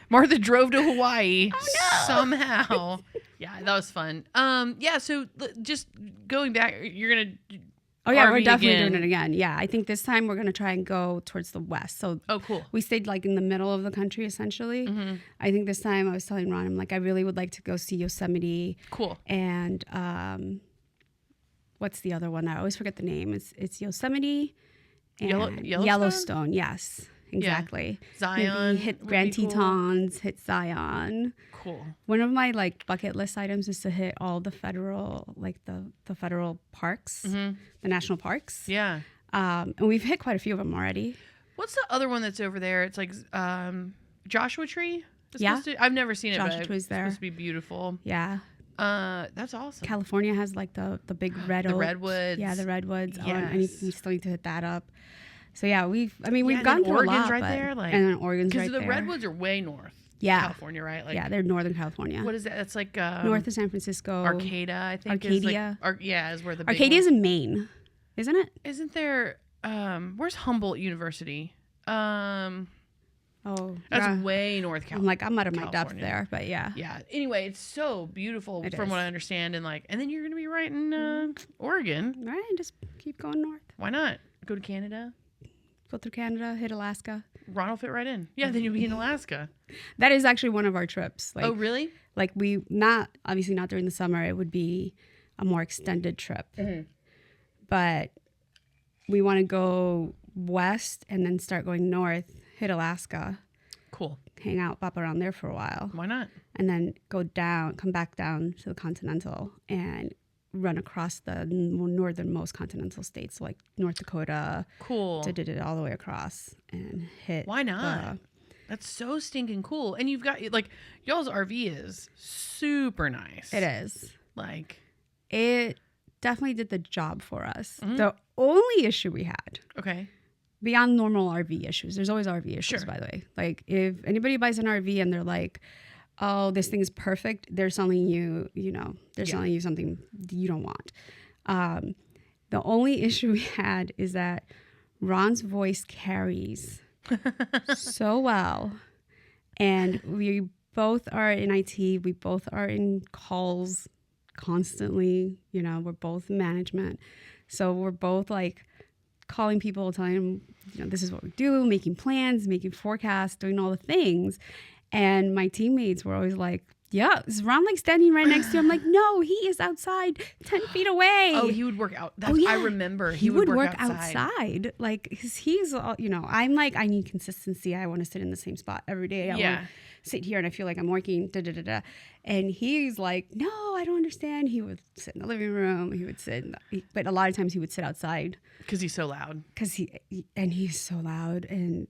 Martha drove to Hawaii. Oh, no. Somehow. Yeah, that was fun. Yeah, so just going back, you're going to... Oh, yeah, RV we're definitely again. doing it again. Yeah, I think this time we're going to try and go towards the west. So cool. We stayed like in the middle of the country, essentially. Mm-hmm. I think this time I was telling Ron, I'm like, I really would like to go see Yosemite. Cool. And what's the other one? I always forget the name. It's Yosemite and Yellowstone. Yes. Exactly. Yeah. Zion. Maybe hit Grand Tetons, hit Zion. Cool. One of my like bucket list items is to hit all the federal, like the federal parks, the national parks. Yeah. And we've hit quite a few of them already. What's the other one that's over there? It's like Joshua Tree. Yeah. I've never seen it. Joshua Tree's there. It's supposed to be beautiful. Yeah. That's awesome. California has like the big red oaks. The redwoods. Yeah, the redwoods. Yes. We still need to hit that up. So yeah, we've gone through Oregon's a lot. right there, like, and then Oregon's right there. Because the redwoods are way north. Yeah. California, right? Like, yeah, they're Northern California. What is that? It's like north of San Francisco. Arcata, I think. Arcadia. Is where the big Arcadia's in Maine, isn't it? Isn't there? Where's Humboldt University? That's way North California. I'm out of my depth there, but yeah. Yeah. Anyway, it's so beautiful from what I understand, and then you're gonna be right in Oregon. Right, just keep going north. Why not go to Canada? Go through Canada, hit Alaska. Ron will fit right in. Yeah, then you'll be in Alaska. That is actually one of our trips. Oh, really? Like obviously not during the summer. It would be a more extended trip. Mm-hmm. But we want to go west and then start going north, hit Alaska. Cool. Hang out, bop around there for a while. Why not? And then come back down to the continental and run across the northernmost continental states, like North Dakota. Cool. All the way across and hit. Why not? That's so stinking cool. And you've got like y'all's RV is super nice. It is. Like it definitely did the job for us. Mm-hmm. The only issue we had. Okay. Beyond normal RV issues. There's always RV issues, by the way. Like if anybody buys an RV and they're like, oh, this thing is perfect, they're selling you, selling you something you don't want. The only issue we had is that Ron's voice carries so well. And we both are in IT. We both are in calls constantly. We're both management. So we're both like calling people, telling them, this is what we do, making plans, making forecasts, doing all the things. And my teammates were always like, yeah, is Ron like standing right next to you? I'm like, no, he is outside 10 feet away. Oh, he would work out. I remember. He would work outside. Like, he's, I'm like, I need consistency. I want to sit in the same spot every day. I want to sit here and I feel like I'm working. And he's like, no, I don't understand. He would sit in the living room. He would sit, but a lot of times he would sit outside. Because he's so loud. He's so loud. And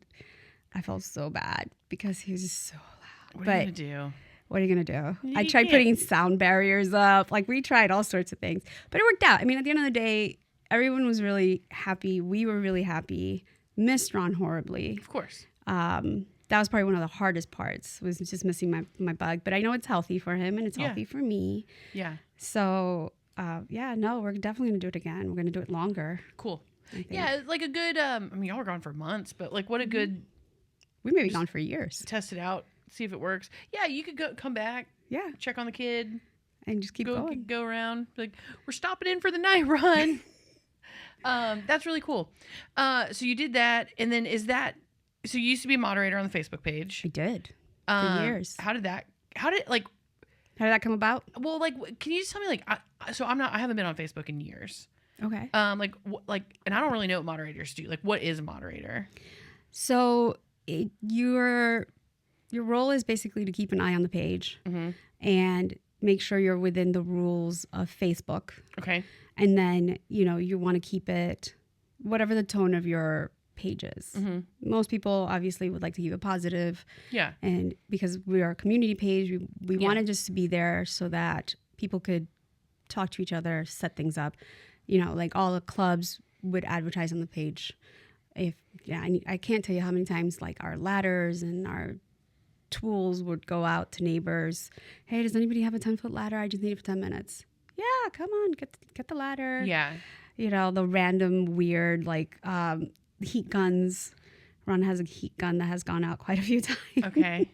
I felt so bad because he was just so loud. What are you going to do? What are you going to do? I tried putting sound barriers up. Like, we tried all sorts of things. But it worked out. I mean, at the end of the day, everyone was really happy. We were really happy. Missed Ron horribly. Of course. that was probably one of the hardest parts, was just missing my bug. But I know it's healthy for him and it's healthy for me. Yeah. So, no, we're definitely going to do it again. We're going to do it longer. Cool. Yeah, like a good, I mean, y'all were gone for months, but like what a good... We may be gone for years. Test it out, see if it works. Yeah, you could come back. Yeah. Check on the kid. And just keep going. Go around. Like, we're stopping in for the night run. That's really cool. So you did that, and then so you used to be a moderator on the Facebook page. I did. For years. How did that come about? Well, like, can you just tell me, like, I haven't been on Facebook in years. Okay. And I don't really know what moderators do. Like, what is a moderator? So your role is basically to keep an eye on the page and make sure you're within the rules of Facebook. Okay. And then, you want to keep it whatever the tone of your page is. Most people obviously would like to keep it positive. Yeah. And because we are a community page, we wanted just to be there so that people could talk to each other, set things up. Like all the clubs would advertise on the page. I can't tell you how many times like our ladders and our tools would go out to neighbors. Hey, does anybody have a 10-foot ladder? I just need it for 10 minutes. Yeah, come on, get the ladder. Yeah. The random weird like heat guns. Ron has a heat gun that has gone out quite a few times. Okay.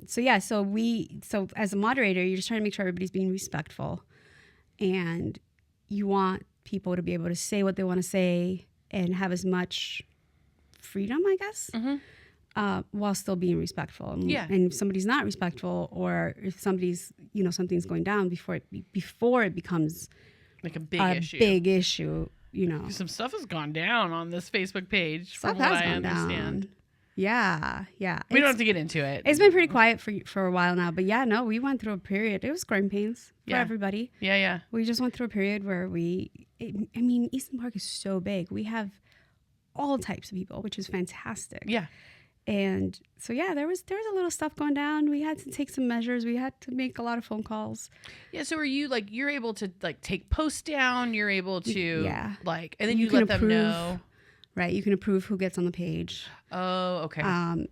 So as a moderator, you're just trying to make sure everybody's being respectful, and you want people to be able to say what they want to say and have as much freedom, I guess, while still being respectful. And if somebody's not respectful, or if somebody's, something's going down before it becomes like a big issue. Some stuff has gone down on this Facebook page. Stuff from what has I gone understand. Down. Yeah. We don't have to get into it. It's been pretty quiet for a while now, but we went through a period. It was growing pains for everybody. Yeah. We just went through a period where Easton Park is so big. We have all types of people, which is fantastic. Yeah. And so, there was a little stuff going down. We had to take some measures. We had to make a lot of phone calls. Yeah. So are you like, you're able to like take posts down? You're able to and then you can let them know. Right. You can approve who gets on the page. Oh, okay.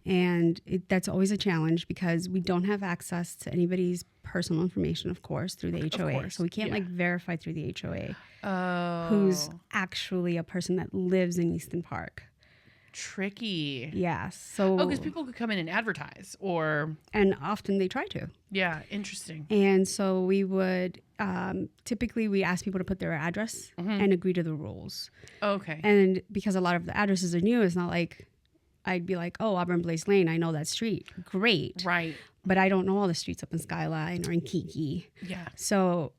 And that's always a challenge because we don't have access to anybody's personal information, of course, through the HOA. So we can't verify through the HOA who's actually a person that lives in Easton Park. Tricky. Yeah. So because people could come in and advertise, and often they try to. Yeah. Interesting. And so we would typically we ask people to put their address and agree to the rules. Okay. And because a lot of the addresses are new, it's not like I'd be like, oh, Auburn Blaze Lane, I know that street. Great. Right. But I don't know all the streets up in Skyline or in Kiki. Yeah. So,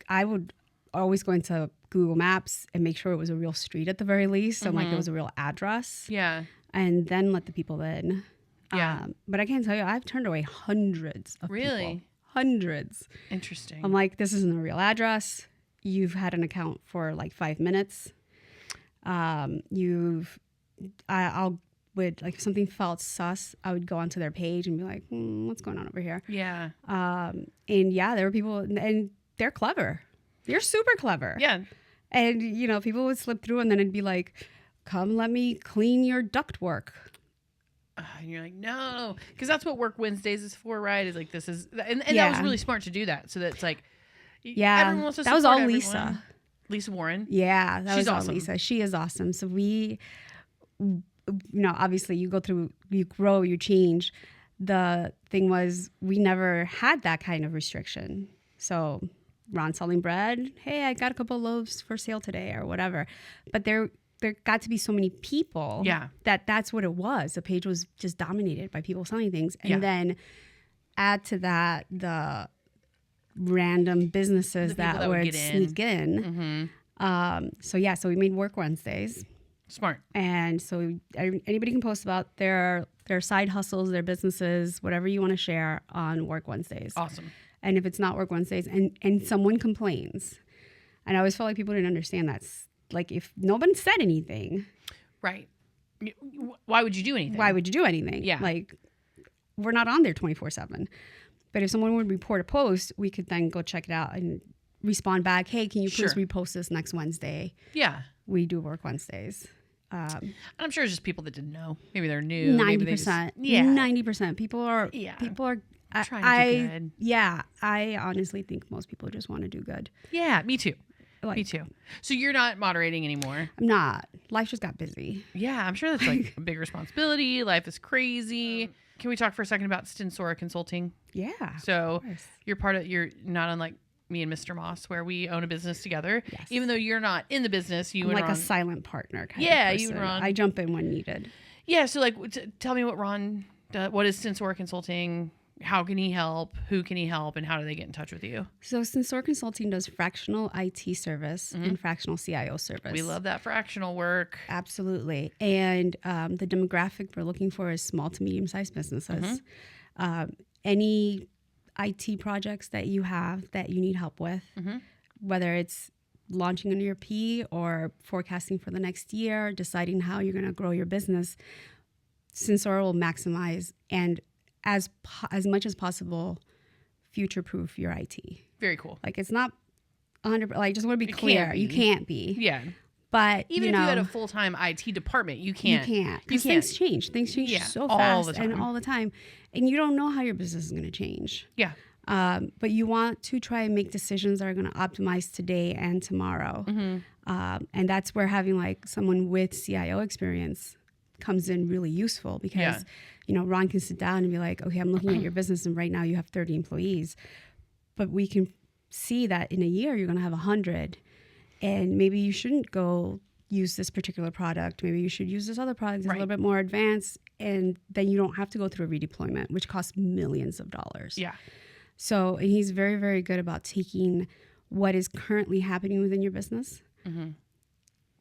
I would always go into Google Maps and make sure it was a real street at the very least. And like it was a real address. Yeah. And then let the people in. Yeah. But I can't tell you, I've turned away hundreds of people. Hundreds. Interesting. I'm like, this isn't a real address. You've had an account for like 5 minutes. If something felt sus, I would go onto their page and be like, what's going on over here? Yeah. There were people, and they're clever. They're super clever. Yeah. And, people would slip through and then it'd be like, come let me clean your ductwork. And you're like, no. Because that's what Work Wednesdays is for, right? Is like, this is, and that was really smart to do that. So that's like, everyone wants to that was all everyone. Lisa. Lisa Warren. Yeah, She's all awesome. Lisa. She is awesome. So we, obviously you go through, you grow, you change. The thing was, we never had that kind of restriction. So Ron selling bread, hey, I got a couple of loaves for sale today or whatever. But there got to be so many people that's what it was. The page was just dominated by people selling things. And then add to that the random businesses that would sneak in. So we made Work Wednesdays. Smart. And so anybody can post about their side hustles, their businesses, whatever you want to share on Work Wednesdays. Awesome. And if it's not Work Wednesdays and someone complains, and I always felt like people didn't understand that. Like if no one said anything. Right. Why would you do anything? Yeah. Like we're not on there 24/7. But if someone would report a post, we could then go check it out and respond back. Hey, can you please repost this next Wednesday? Yeah. We do Work Wednesdays. And I'm sure it's just people that didn't know. Maybe they're new. 90%. Yeah. 90%. People are trying to do good. Yeah. I honestly think most people just want to do good. Yeah, me too. Me too. So you're not moderating anymore? I'm not. Life just got busy. Yeah, I'm sure that's like a big responsibility. Life is crazy. Can we talk for a second about Stinson Consulting? Yeah. So you're not unlike me and Mr. Moss, where we own a business together. Yes. Even though you're not in the business, you I'm and like Ron, a silent partner kind of person. You and Ron. I jump in when needed. Yeah. So like, tell me what Ron does. What is Stinson Consulting? How can he help? Who can he help? And how do they get in touch with you? So Stinson Consulting does fractional IT service and fractional CIO service. We love that fractional work. Absolutely. And the demographic we're looking for is small to medium-sized businesses. Any IT projects that you have that you need help with, whether it's launching an ERP or forecasting for the next year, deciding how you're going to grow your business, Stinson will maximize and as much as possible future-proof your IT. Very cool. Like it's not 100%. Like just want to be clear, you can't be. Yeah. But even if you had a full-time IT department, you can't. You can't. Because things change. Things change so fast and all the time. And you don't know how your business is going to change. Yeah. But you want to try and make decisions that are going to optimize today and tomorrow. And that's where having like someone with CIO experience comes in really useful because, Ron can sit down and be like, okay, I'm looking at your business and right now you have 30 employees, but we can see that in a year you're going to have 100 and maybe you shouldn't go use this particular product. Maybe you should use this other product that's a little bit more advanced and then you don't have to go through a redeployment, which costs millions of dollars. Yeah. So, and he's very, very good about taking what is currently happening within your business,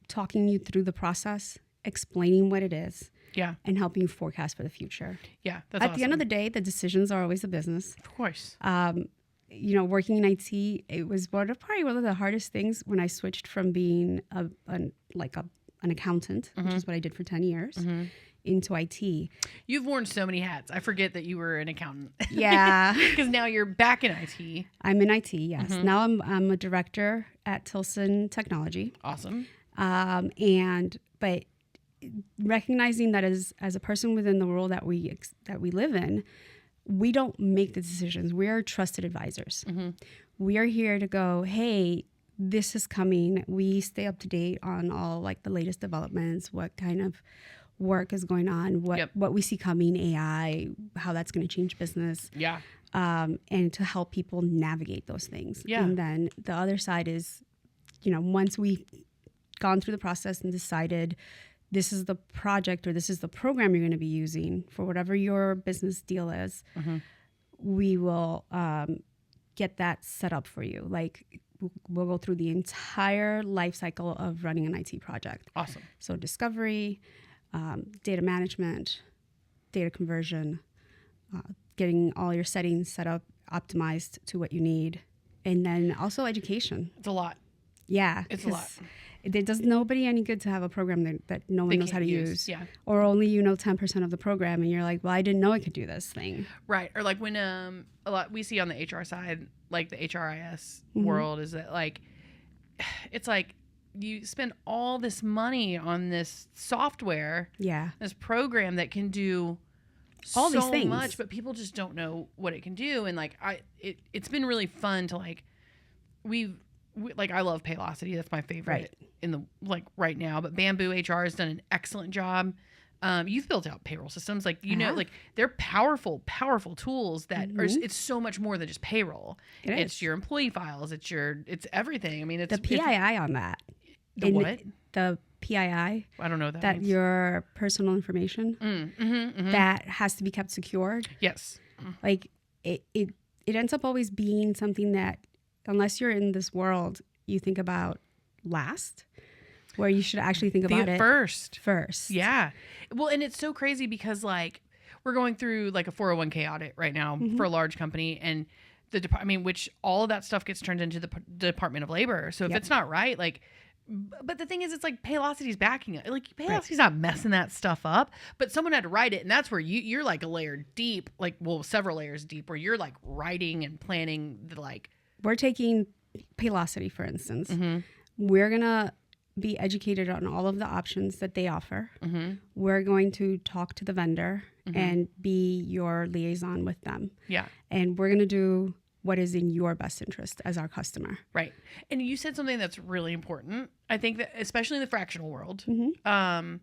talking you through the process, explaining what it is, and helping you forecast for the future. Yeah, that's At the end of the day, the decisions are always the business. Of course. Working in IT, it was probably one of the hardest things when I switched from being an accountant, which is what I did for 10 years, into IT. You've worn so many hats. I forget that you were an accountant. Yeah. Because now you're back in IT. I'm in IT, yes. Now I'm a director at Tilson Technology. Awesome. But recognizing that as a person within the world that we live in, we don't make the decisions. We are trusted advisors. We are here to go, hey, this is coming. We stay up to date on all like the latest developments, what kind of work is going on, what we see coming, AI, how that's going to change business. Yeah. And to help people navigate those things. Yeah. And then the other side is, once we've gone through the process and decided this is the project or this is the program you're going to be using for whatever your business deal is, we will get that set up for you. Like we'll go through the entire life cycle of running an IT project. Awesome. So discovery, data management, data conversion, getting all your settings set up, optimized to what you need, and then also education. It's a lot. Yeah. It's a lot. It does nobody any good to have a program that no one knows how to use. Yeah. Or only 10% of the program and you're like, well, I didn't know I could do this thing. Right. Or like when a lot we see on the HR side, like the HRIS world, is that like it's like you spend all this money on this software, this program that can do all so these things. much, but people just don't know what it can do. And like it's been really fun to like I love Paylocity. That's my favorite in the right now. But Bamboo HR has done an excellent job. You've built out payroll systems, they're powerful tool that are. It's so much more than just payroll. It's your employee files. It's everything. I mean, it's the PII on that. The what? The PII. I don't know what that means. Your personal information that has to be kept secured. Yes. Like it ends up always being something that, unless you're in this world, you think about last, where you should actually think about it first. Yeah. Well, and it's so crazy because like we're going through like a 401k audit right now for a large company, and which all of that stuff gets turned into the Department of Labor. So if it's not right, but the thing is, it's like Paylocity's backing it. Like Paylocity's not messing that stuff up, but someone had to write it, and that's where you're like a layer deep, several layers deep, where you're like writing and planning the like. We're taking Paylocity, for instance. We're going to be educated on all of the options that they offer. Mm-hmm. We're going to talk to the vendor and be your liaison with them. Yeah. And we're going to do what is in your best interest as our customer. Right. And you said something that's really important. I think that especially in the fractional world, and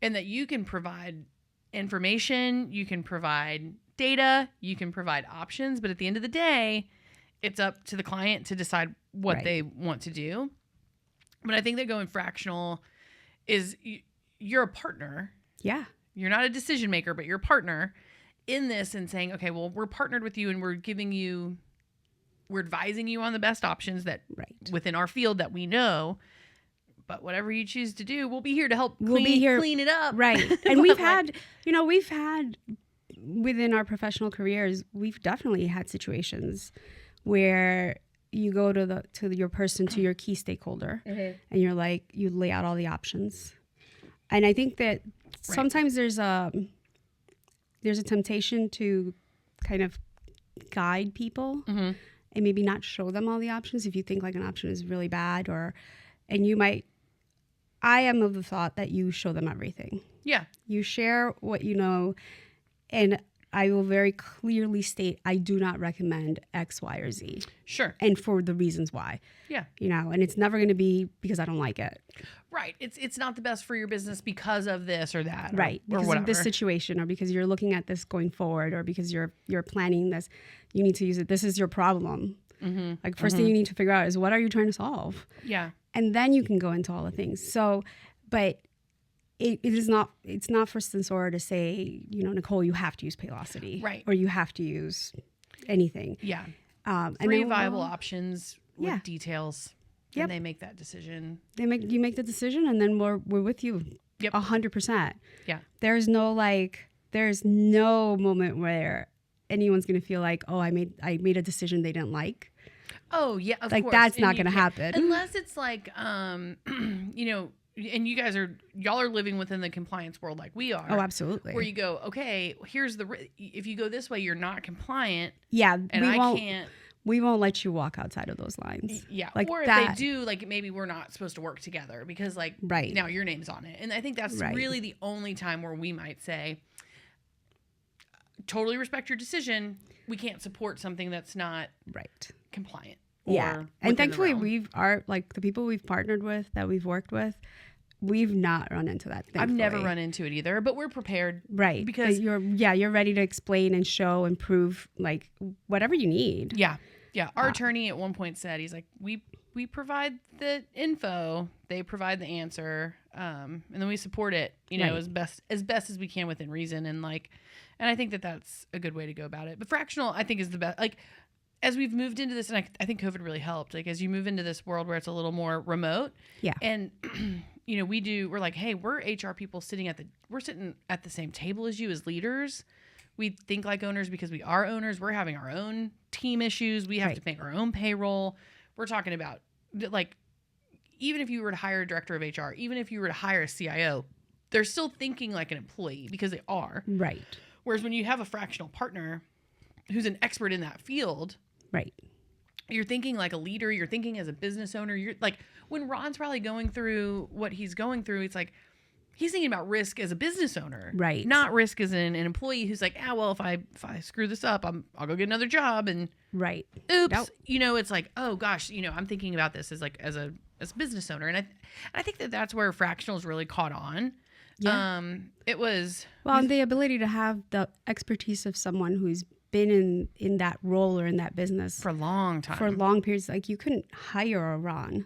that you can provide information, you can provide data, you can provide options, but at the end of the day, it's up to the client to decide what they want to do. But I think that going fractional is you're a partner. Yeah. You're not a decision maker, but you're a partner in this and saying, okay, well, we're partnered with you and we're advising you on the best options that within our field that we know. But whatever you choose to do, we'll be here to help clean it up. Right. And we've had within our professional careers, we've definitely had situations where you go to your key stakeholder and you're like, you lay out all the options. And I think that sometimes there's a temptation to kind of guide people and maybe not show them all the options if you think like an option is really bad I am of the thought that you show them everything. Yeah. You share what you know, and I will very clearly state I do not recommend X, Y, or Z. Sure. And for the reasons why. Yeah. And it's never going to be because I don't like it. Right. It's not the best for your business because of this or that. Right. Because of this situation, or because you're looking at this going forward, or because you're planning this, you need to use it. This is your problem. Mm-hmm. Like first thing you need to figure out is what are you trying to solve? Yeah. And then you can go into all the things. So, but it's not for Stinson to say, Nicole, you have to use Paylocity. Right. Or you have to use anything. Yeah. And three viable options with details. Yep. And they make that decision. You make the decision, and then we're with you. Yep. 100%. Yeah. There's no moment where anyone's going to feel like, oh, I made a decision they didn't like. Oh, yeah, of course. Like, that's not going to happen. Unless it's like, and you guys y'all are living within the compliance world like we are. Oh, absolutely. Where you go, okay, here's if you go this way, you're not compliant. Yeah. And we won't let you walk outside of those lines. Yeah. Like or if they do, like maybe we're not supposed to work together because now your name's on it. And I think that's really the only time where we might say, totally respect your decision. We can't support something that's not compliant. Yeah. And thankfully the people we've partnered with, that we've worked with, we've not run into that. Thankfully. I've never run into it either, but we're prepared. Right. Because you're ready to explain and show and prove like whatever you need. Yeah. Yeah. Our attorney at one point said, he's like, we provide the info, they provide the answer, and then we support it, as best as we can within reason. And I think that that's a good way to go about it. But fractional, I think, is the best. Like, as we've moved into this, and I think COVID really helped, like as you move into this world where it's a little more remote. Yeah. And, we're like, hey, we're HR people sitting at the same table as you as leaders. We think like owners because we are owners. We're having our own team issues. We have to make our own payroll. We're talking about, like, even if you were to hire a director of HR, even if you were to hire a CIO, they're still thinking like an employee because they are. Right. Whereas when you have a fractional partner who's an expert in that field, you're thinking like a leader, you're thinking as a business owner. You're like, when Ron's probably going through what he's going through, it's like he's thinking about risk as a business owner, right? Not risk as an employee who's like, well, if I screw this up, I'll go get another job, and oops, nope. It's like, oh gosh, I'm thinking about this as a business owner, and I think that's where fractionals really caught on. Yeah. It was and the ability to have the expertise of someone who's been in that role or in that business for a long time, for long periods. Like, you couldn't hire a Ron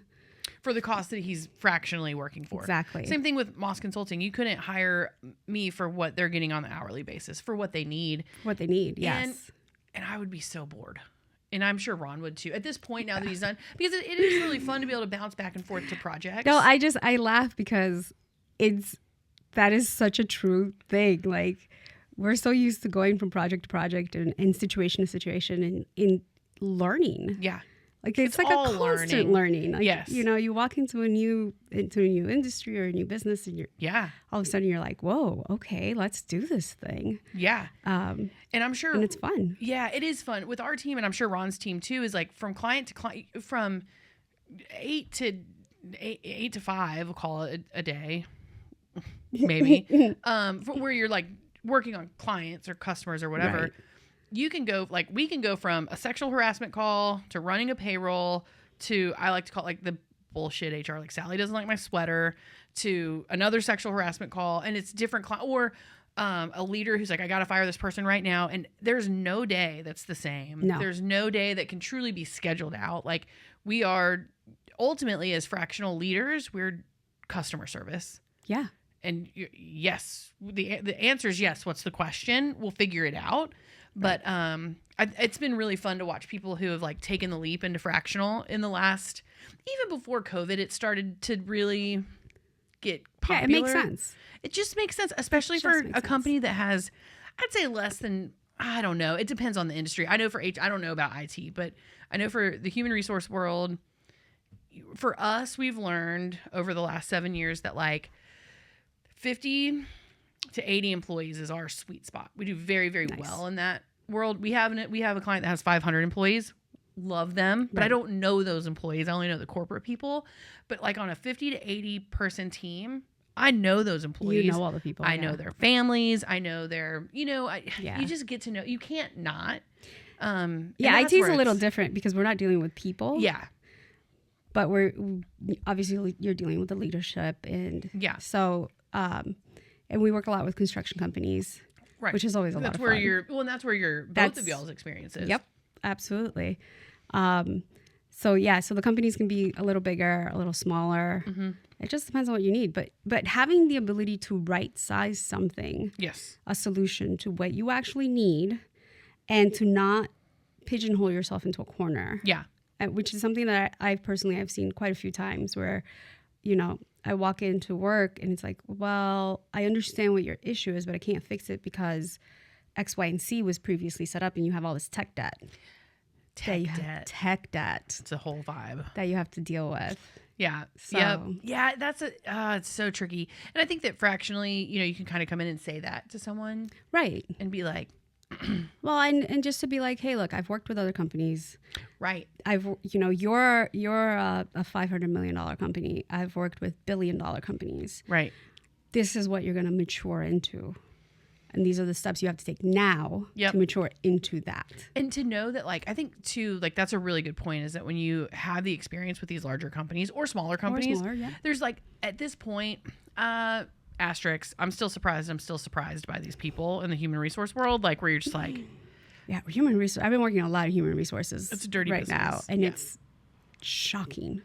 for the cost that he's fractionally working for. Exactly. Same thing with Moss Consulting. You couldn't hire me for what they're getting on the hourly basis, for what they need. Yes. And I would be so bored. And I'm sure Ron would too. At this point, now that he's done, because it is really fun to be able to bounce back and forth to projects. No, I laugh because that is such a true thing. Like, we're so used to going from project to project and situation to situation and in learning. Yeah. Like, it's like a constant learning. Like, yes. You walk into a new industry or a new business, and all of a sudden you're like, whoa, okay, let's do this thing. Yeah. And I'm sure. And it's fun. Yeah, it is fun with our team. And I'm sure Ron's team too is like from client to client, from 8 to 8 to 5, we'll call it a day, maybe, for where you're like working on clients or customers or whatever. Right. You can go, like, we can go from a sexual harassment call to running a payroll to, I like to call it like the bullshit HR, like Sally doesn't like my sweater, to another sexual harassment call. And it's different, or a leader who's like, I got to fire this person right now. And there's no day that's the same. No. There's no day that can truly be scheduled out. Like, we are ultimately, as fractional leaders, we're customer service. Yeah. And yes, the answer is yes. What's the question? We'll figure it out. But it's been really fun to watch people who have like taken the leap into fractional in the last, even before COVID, it started to really get popular. Yeah, it makes sense. It just makes sense, especially for a company that has, I'd say less than, I don't know. It depends on the industry. I know for I don't know about IT, but I know for the human resource world, for us, we've learned over the last 7 years that like 50 to 80 employees is our sweet spot. We do very, very well in that world. We have a client that has 500 employees. Love them, but I don't know those employees. I only know the corporate people. But like on a 50 to 80 person team, I know those employees. You know all the people. I know their families. I know their, you just get to know. You can't not. IT is a little different because we're not dealing with people. Yeah. But we're obviously you're dealing with the leadership and so and we work a lot with construction companies, right? Which is always a lot of fun. And that's where your both of y'all's experiences. Yep, absolutely. So the companies can be a little bigger, a little smaller. Mm-hmm. It just depends on what you need. But having the ability to right size something, a solution to what you actually need, and to not pigeonhole yourself into a corner. Yeah. Which is something that I've seen quite a few times where, I walk into work and it's like, well, I understand what your issue is, but I can't fix it because X, Y, and Z was previously set up and you have all this tech debt. Tech debt. It's a whole vibe. That you have to deal with. Yeah. So. Yeah, that's it's so tricky. And I think that fractionally, you can kind of come in and say that to someone. Right. And be like, well, and just to be like, hey, look, I've worked with other companies. Right. You're a $500 million company. I've worked with $1 billion companies. Right. This is what you're going to mature into. And these are the steps you have to take now to mature into that. And to know that, like, I think too, like, that's a really good point, is that when you have the experience with these larger companies or smaller companies, there's like, at this point, asterisks, I'm still surprised by these people in the human resource world, like, where you're just like, yeah, human resource. I've been working on a lot of human resources. It's a dirty right business. now, and it's shocking.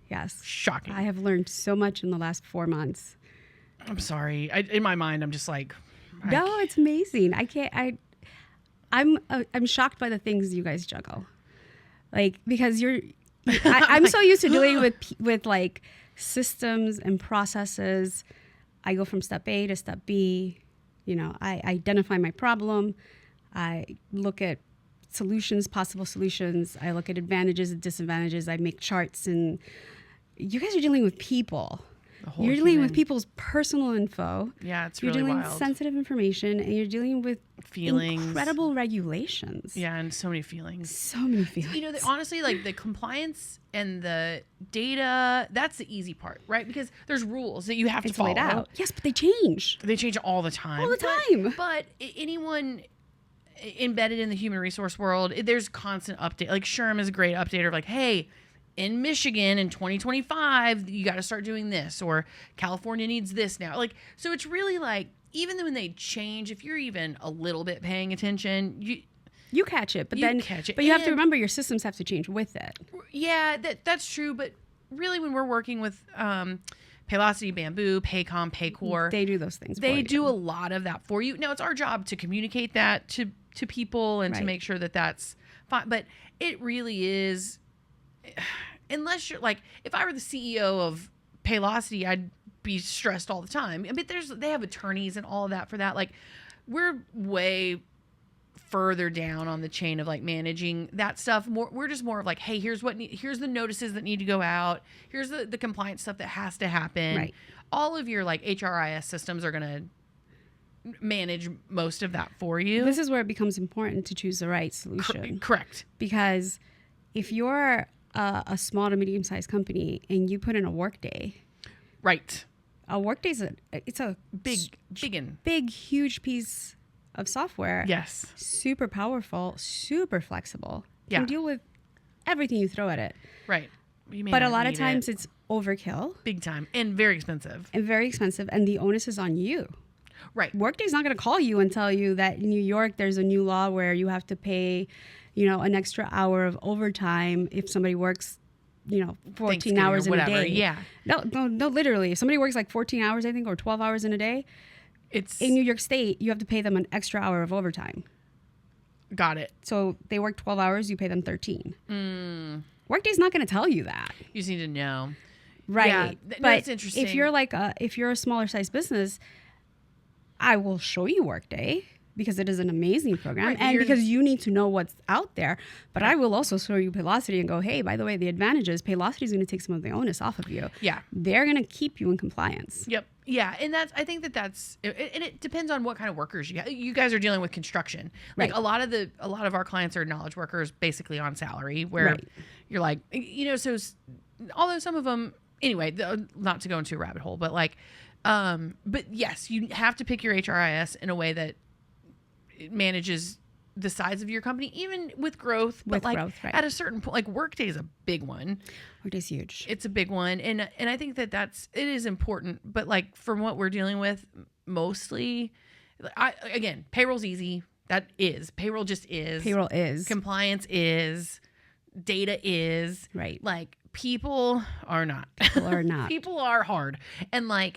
Yes, shocking. I have learned so much in the last 4 months. I'm sorry. In my mind, I'm just like, no, it's amazing. I'm shocked by the things you guys juggle, like, because I'm so used to dealing with like systems and processes. I go from step A to step B. I identify my problem. I look at possible solutions. I look at advantages and disadvantages. I make charts, and you guys are dealing with people. You're dealing with people's personal info. Yeah, it's really wild. You're dealing with sensitive information, and you're dealing with feelings, incredible regulations. Yeah, and so many feelings. So many feelings. Honestly, like, the compliance and the data, that's the easy part, right? Because there's rules that you have to follow. Laid out. Yes, but they change. They change all the time. All the time. But anyone embedded in the human resource world, there's constant update. Like, Sherm is a great updater of like, hey, in Michigan in 2025, you got to start doing this, or California needs this now. Like, so it's really like, even when they change, if you're even a little bit paying attention, you catch it, but you have to remember your systems have to change with it. Yeah, that's true. But really, when we're working with Paylocity, Bamboo, Paycom, Paycor, they do those things. They do a lot of that for you. Now, it's our job to communicate that to people and to make sure that that's fine. But it really is. Unless you're like, if I were the CEO of Paylocity, I'd be stressed all the time. But they have attorneys and all of that for that. Like, we're way further down on the chain of like managing that stuff. We're just more of like, hey, here's the notices that need to go out. Here's the compliance stuff that has to happen. Right. All of your like HRIS systems are gonna manage most of that for you. This is where it becomes important to choose the right solution. Correct. Because if you're a small to medium sized company and you put in a Workday. Right. A Workday's it's a big, huge piece of software. Yes. Super powerful, super flexible. Yeah. Can deal with everything you throw at it. Right. But a lot of times it's overkill. Big time. And very expensive. And the onus is on you. Right. Workday's not going to call you and tell you that in New York there's a new law where you have to pay, an extra hour of overtime if somebody works 14 hours in a day. Yeah. No, literally. If somebody works like 14 hours, I think, or 12 hours in a day, it's in New York State, you have to pay them an extra hour of overtime. Got it. So they work 12 hours, you pay them 13. Workday's not going to tell you that. You just need to know. Right. Yeah. But it's interesting. if you're a smaller size business, I will show you Workday because it is an amazing program, right, and because you need to know what's out there. But I will also show you Paylocity and go, hey, by the way, the advantage is Paylocity is going to take some of the onus off of you. Yeah. They're going to keep you in compliance. Yep. Yeah. And I think that's, and it depends on what kind of workers you have. You guys are dealing with construction. Like right. a lot of our clients are knowledge workers basically on salary where you're like, so although some of them, anyway, not to go into a rabbit hole, but but yes, you have to pick your HRIS in a way that it manages the size of your company, even with growth. But at a certain point, Workday is a big one. Workday's huge. It's a big one, and I think it is important. But from what we're dealing with, mostly, again, payroll's easy. Payroll just is. Payroll is. Compliance is. Data is. Right. People are not. People are not. People are hard, and I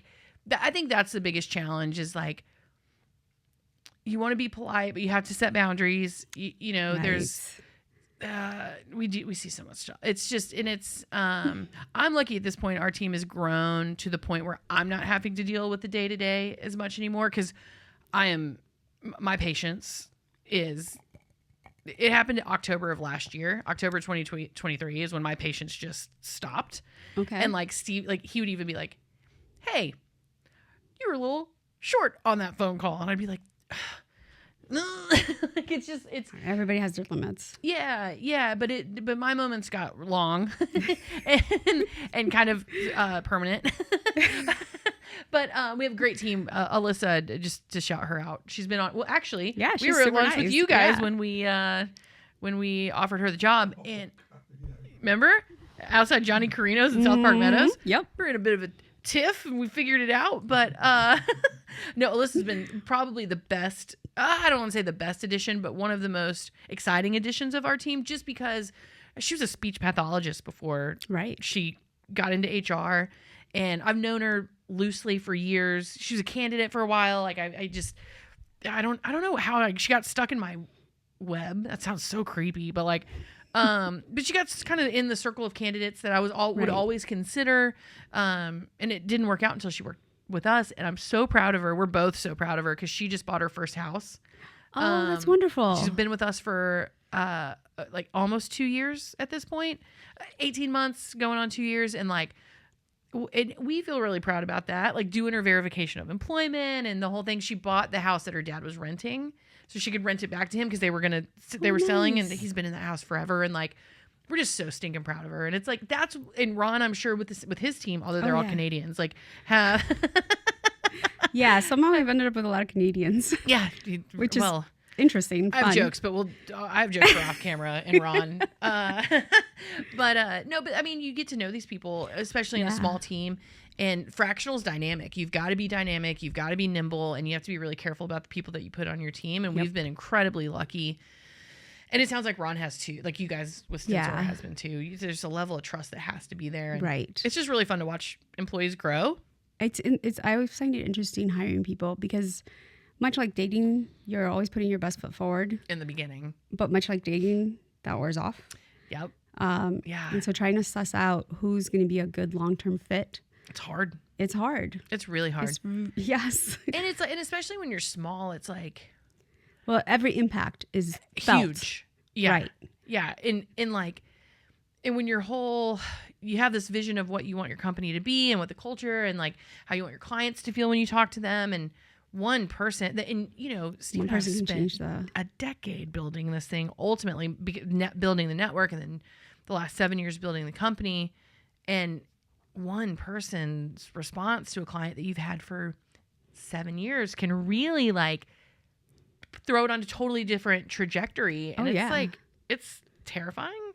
think that's the biggest challenge is you want to be polite, but you have to set boundaries. Right. There's we see so much stuff. It's just, and it's I'm lucky at this point. Our team has grown to the point where I'm not having to deal with the day to day as much anymore because my patience is. It happened in October of last year. October 2023 is when my patience just stopped. Okay. And Steve, he would even be like, "Hey, you were a little short on that phone call," and I'd be like. It's everybody has their limits. Yeah, but my moments got long and kind of permanent. But we have a great team. Alyssa, just to shout her out, she's been on. Well, actually, we were at lunch with you guys when we offered her the job, and remember outside Johnny Carino's in South Park Meadows. Yep, we're in a bit of a tiff and we figured it out, but no, Alyssa's been probably the best. I don't want to say the best addition, but one of the most exciting additions of our team, just because she was a speech pathologist before she got into HR, and I've known her loosely for years. She was a candidate for a while. I don't know how she got stuck in my web. That sounds so creepy, but but she got kind of in the circle of candidates that I would always consider. And it didn't work out until she worked with us. And I'm so proud of her. We're both so proud of her because she just bought her first house. Oh, that's wonderful. She's been with us for almost 2 years at this point, 18 months going on 2 years. And we feel really proud about that. Doing her verification of employment and the whole thing. She bought the house that her dad was renting so she could rent it back to him because they were selling, and he's been in that house forever. And we're just so stinking proud of her. And it's and Ron, I'm sure with his team, although they're all Canadians, have. Yeah, somehow I've ended up with a lot of Canadians. Yeah, which is interesting. I have jokes, but I have jokes for off camera and Ron. But I mean, you get to know these people, especially in a small team. And fractional is dynamic. You've got to be dynamic. You've got to be nimble, and you have to be really careful about the people that you put on your team. And we've been incredibly lucky. And it sounds like Ron has too. You guys with Stinson has been too. There's a level of trust that has to be there. And it's just really fun to watch employees grow. I always find it interesting hiring people because much like dating, you're always putting your best foot forward in the beginning. But much like dating, that wears off. Yep. And so trying to suss out who's going to be a good long-term fit. It's hard. It's hard. It's really hard. Yes. And and especially when you're small, it's well, every impact is felt. Huge. Yeah. Right. Yeah. And when you have this vision of what you want your company to be and what the culture and how you want your clients to feel when you talk to them, and one person Steve and I spent a decade building this thing, ultimately building the network and then the last 7 years building the company, and one person's response to a client that you've had for 7 years can really like throw it on a totally different trajectory. And it's like, it's terrifying.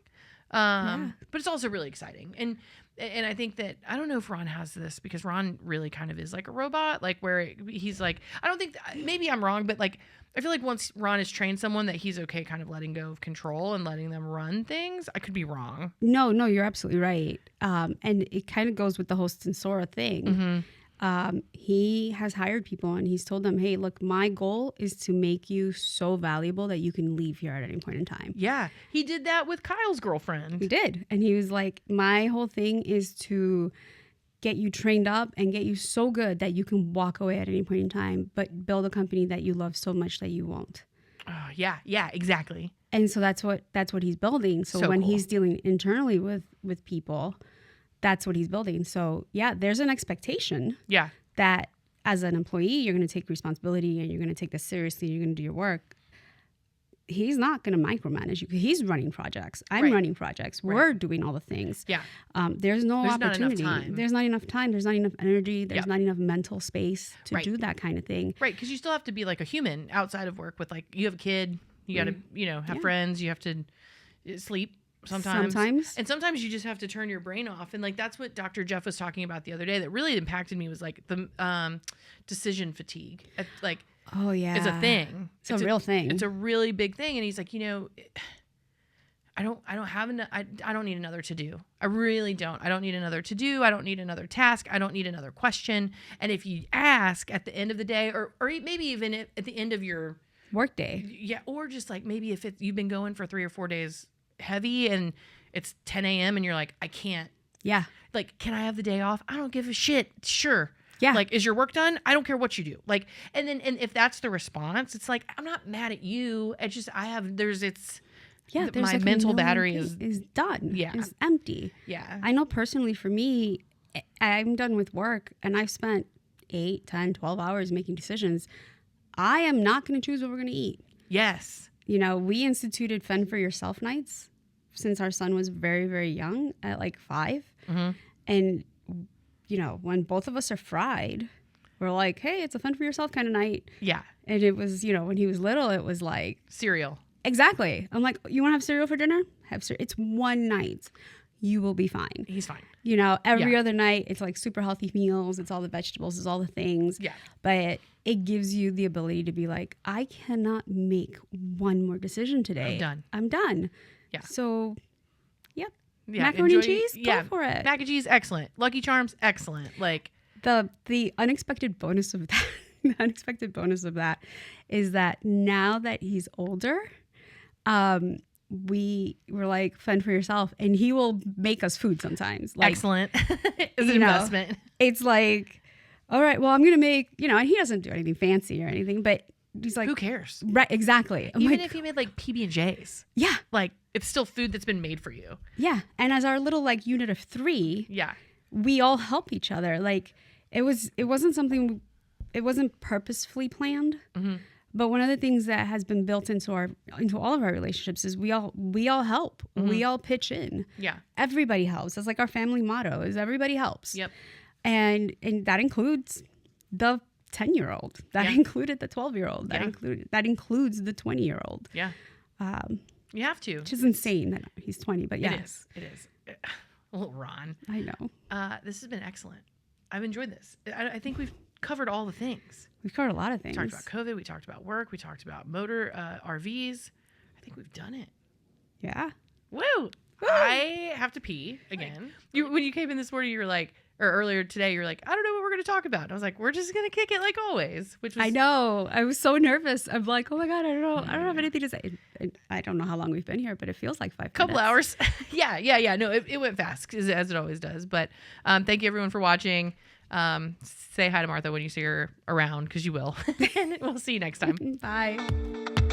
But it's also really exciting. And I think that, I don't know if Ron has this, because Ron really kind of is like a robot, like where he's like, I don't think, maybe I'm wrong, but like, I feel like once Ron has trained someone that he's okay kind of letting go of control and letting them run things. I could be wrong. No, you're absolutely right. And it kind of goes with the whole Stinson thing. Mm-hmm. He has hired people and he's told them, hey, look, my goal is to make you so valuable that you can leave here at any point in time. Yeah. He did that with Kyle's girlfriend. He did. And he was like, my whole thing is to get you trained up and get you so good that you can walk away at any point in time, but build a company that you love so much that you won't. Oh, yeah. Yeah, exactly. And so that's what he's building. So when he's dealing internally with people, that's what he's building. So yeah, there's an expectation that as an employee, you're going to take responsibility and you're going to take this seriously. You're going to do your work. He's not going to micromanage you. He's running projects. I'm running projects. We're doing all the things. Yeah. There's no opportunity. Not enough time. There's not enough time. There's not enough energy. There's not enough mental space to do that kind of thing. Right. Because you still have to be like a human outside of work with like, you have a kid, you got to, have friends, you have to sleep. Sometimes. And sometimes you just have to turn your brain off. And like, that's what Dr. Jeff was talking about the other day that really impacted me was like the decision fatigue. Like, oh yeah. It's a thing. It's a real thing. It's a really big thing. And he's like, I don't need another to do. I really don't. I don't need another to do. I don't need another task. I don't need another question. And if you ask at the end of the day, or maybe even at the end of your work day. Yeah. Or just like, maybe if you've been going for 3 or 4 days heavy and it's 10 a.m. and you're like, I can't. Yeah. Like, can I have the day off? I don't give a shit. Sure. Yeah. Like, is your work done? I don't care what you do. Like, and if that's the response, it's like, I'm not mad at you. It's just, my like mental battery is done. Yeah. It's empty. Yeah. I know personally for me, I'm done with work and I've spent 8, 10, 12 hours making decisions. I am not going to choose what we're going to eat. Yes. We instituted Fend for Yourself nights since our son was very, very young at like 5. Mm-hmm. And, when both of us are fried, we're like, hey, it's a Fend for Yourself kind of night. Yeah. And it was, when he was little, it was like cereal. Exactly. I'm like, you want to have cereal for dinner? Have cereal. It's one night. You will be fine. He's fine. Every other night, it's like super healthy meals. It's all the vegetables. It's all the things. Yeah. But it gives you the ability to be like, I cannot make one more decision today. I'm done. Yeah. So, yep. Yeah. Macaroni and cheese, go for it. Mac and cheese, excellent. Lucky Charms, excellent. Like the unexpected bonus of that, is that now that he's older, we were like, Fend for Yourself, and he will make us food sometimes. Like, excellent. It's an investment. It's like, all right, well, I'm gonna make, and he doesn't do anything fancy or anything, but he's like, who cares? Right, exactly. Even if he made like PB&Js. Yeah. Like, it's still food that's been made for you. Yeah. And as our little like unit of 3, we all help each other. Like, it wasn't purposefully planned. Mm-hmm. But one of the things that has been built into all of our relationships is we all help. Mm-hmm. We all pitch in. Yeah. Everybody helps. That's like our family motto is everybody helps. Yep. And that includes the 10-year-old. That included the 12-year-old. That includes the 20-year-old. Yeah. You have to. Which is insane that he's 20, but yeah. It is. Little Ron. I know. This has been excellent. I've enjoyed this. I think we've covered all the things. We've covered a lot of things. We talked about COVID. We talked about work. We talked about motor RVs. I think we've done it. Yeah. Woo! I have to pee again. When you came in this morning, you were like, or earlier today, you were like, I don't know what we're going to talk about. And I was like, we're just going to kick it like always. Which was, I know. I was so nervous. I'm like, oh my God, I don't have anything to say. I don't know how long we've been here, but it feels like 5 minutes. Couple hours. Yeah. No, it went fast as it always does. But thank you everyone for watching. Say hi to Martha when you see her around, because you will. And we'll see you next time. Bye.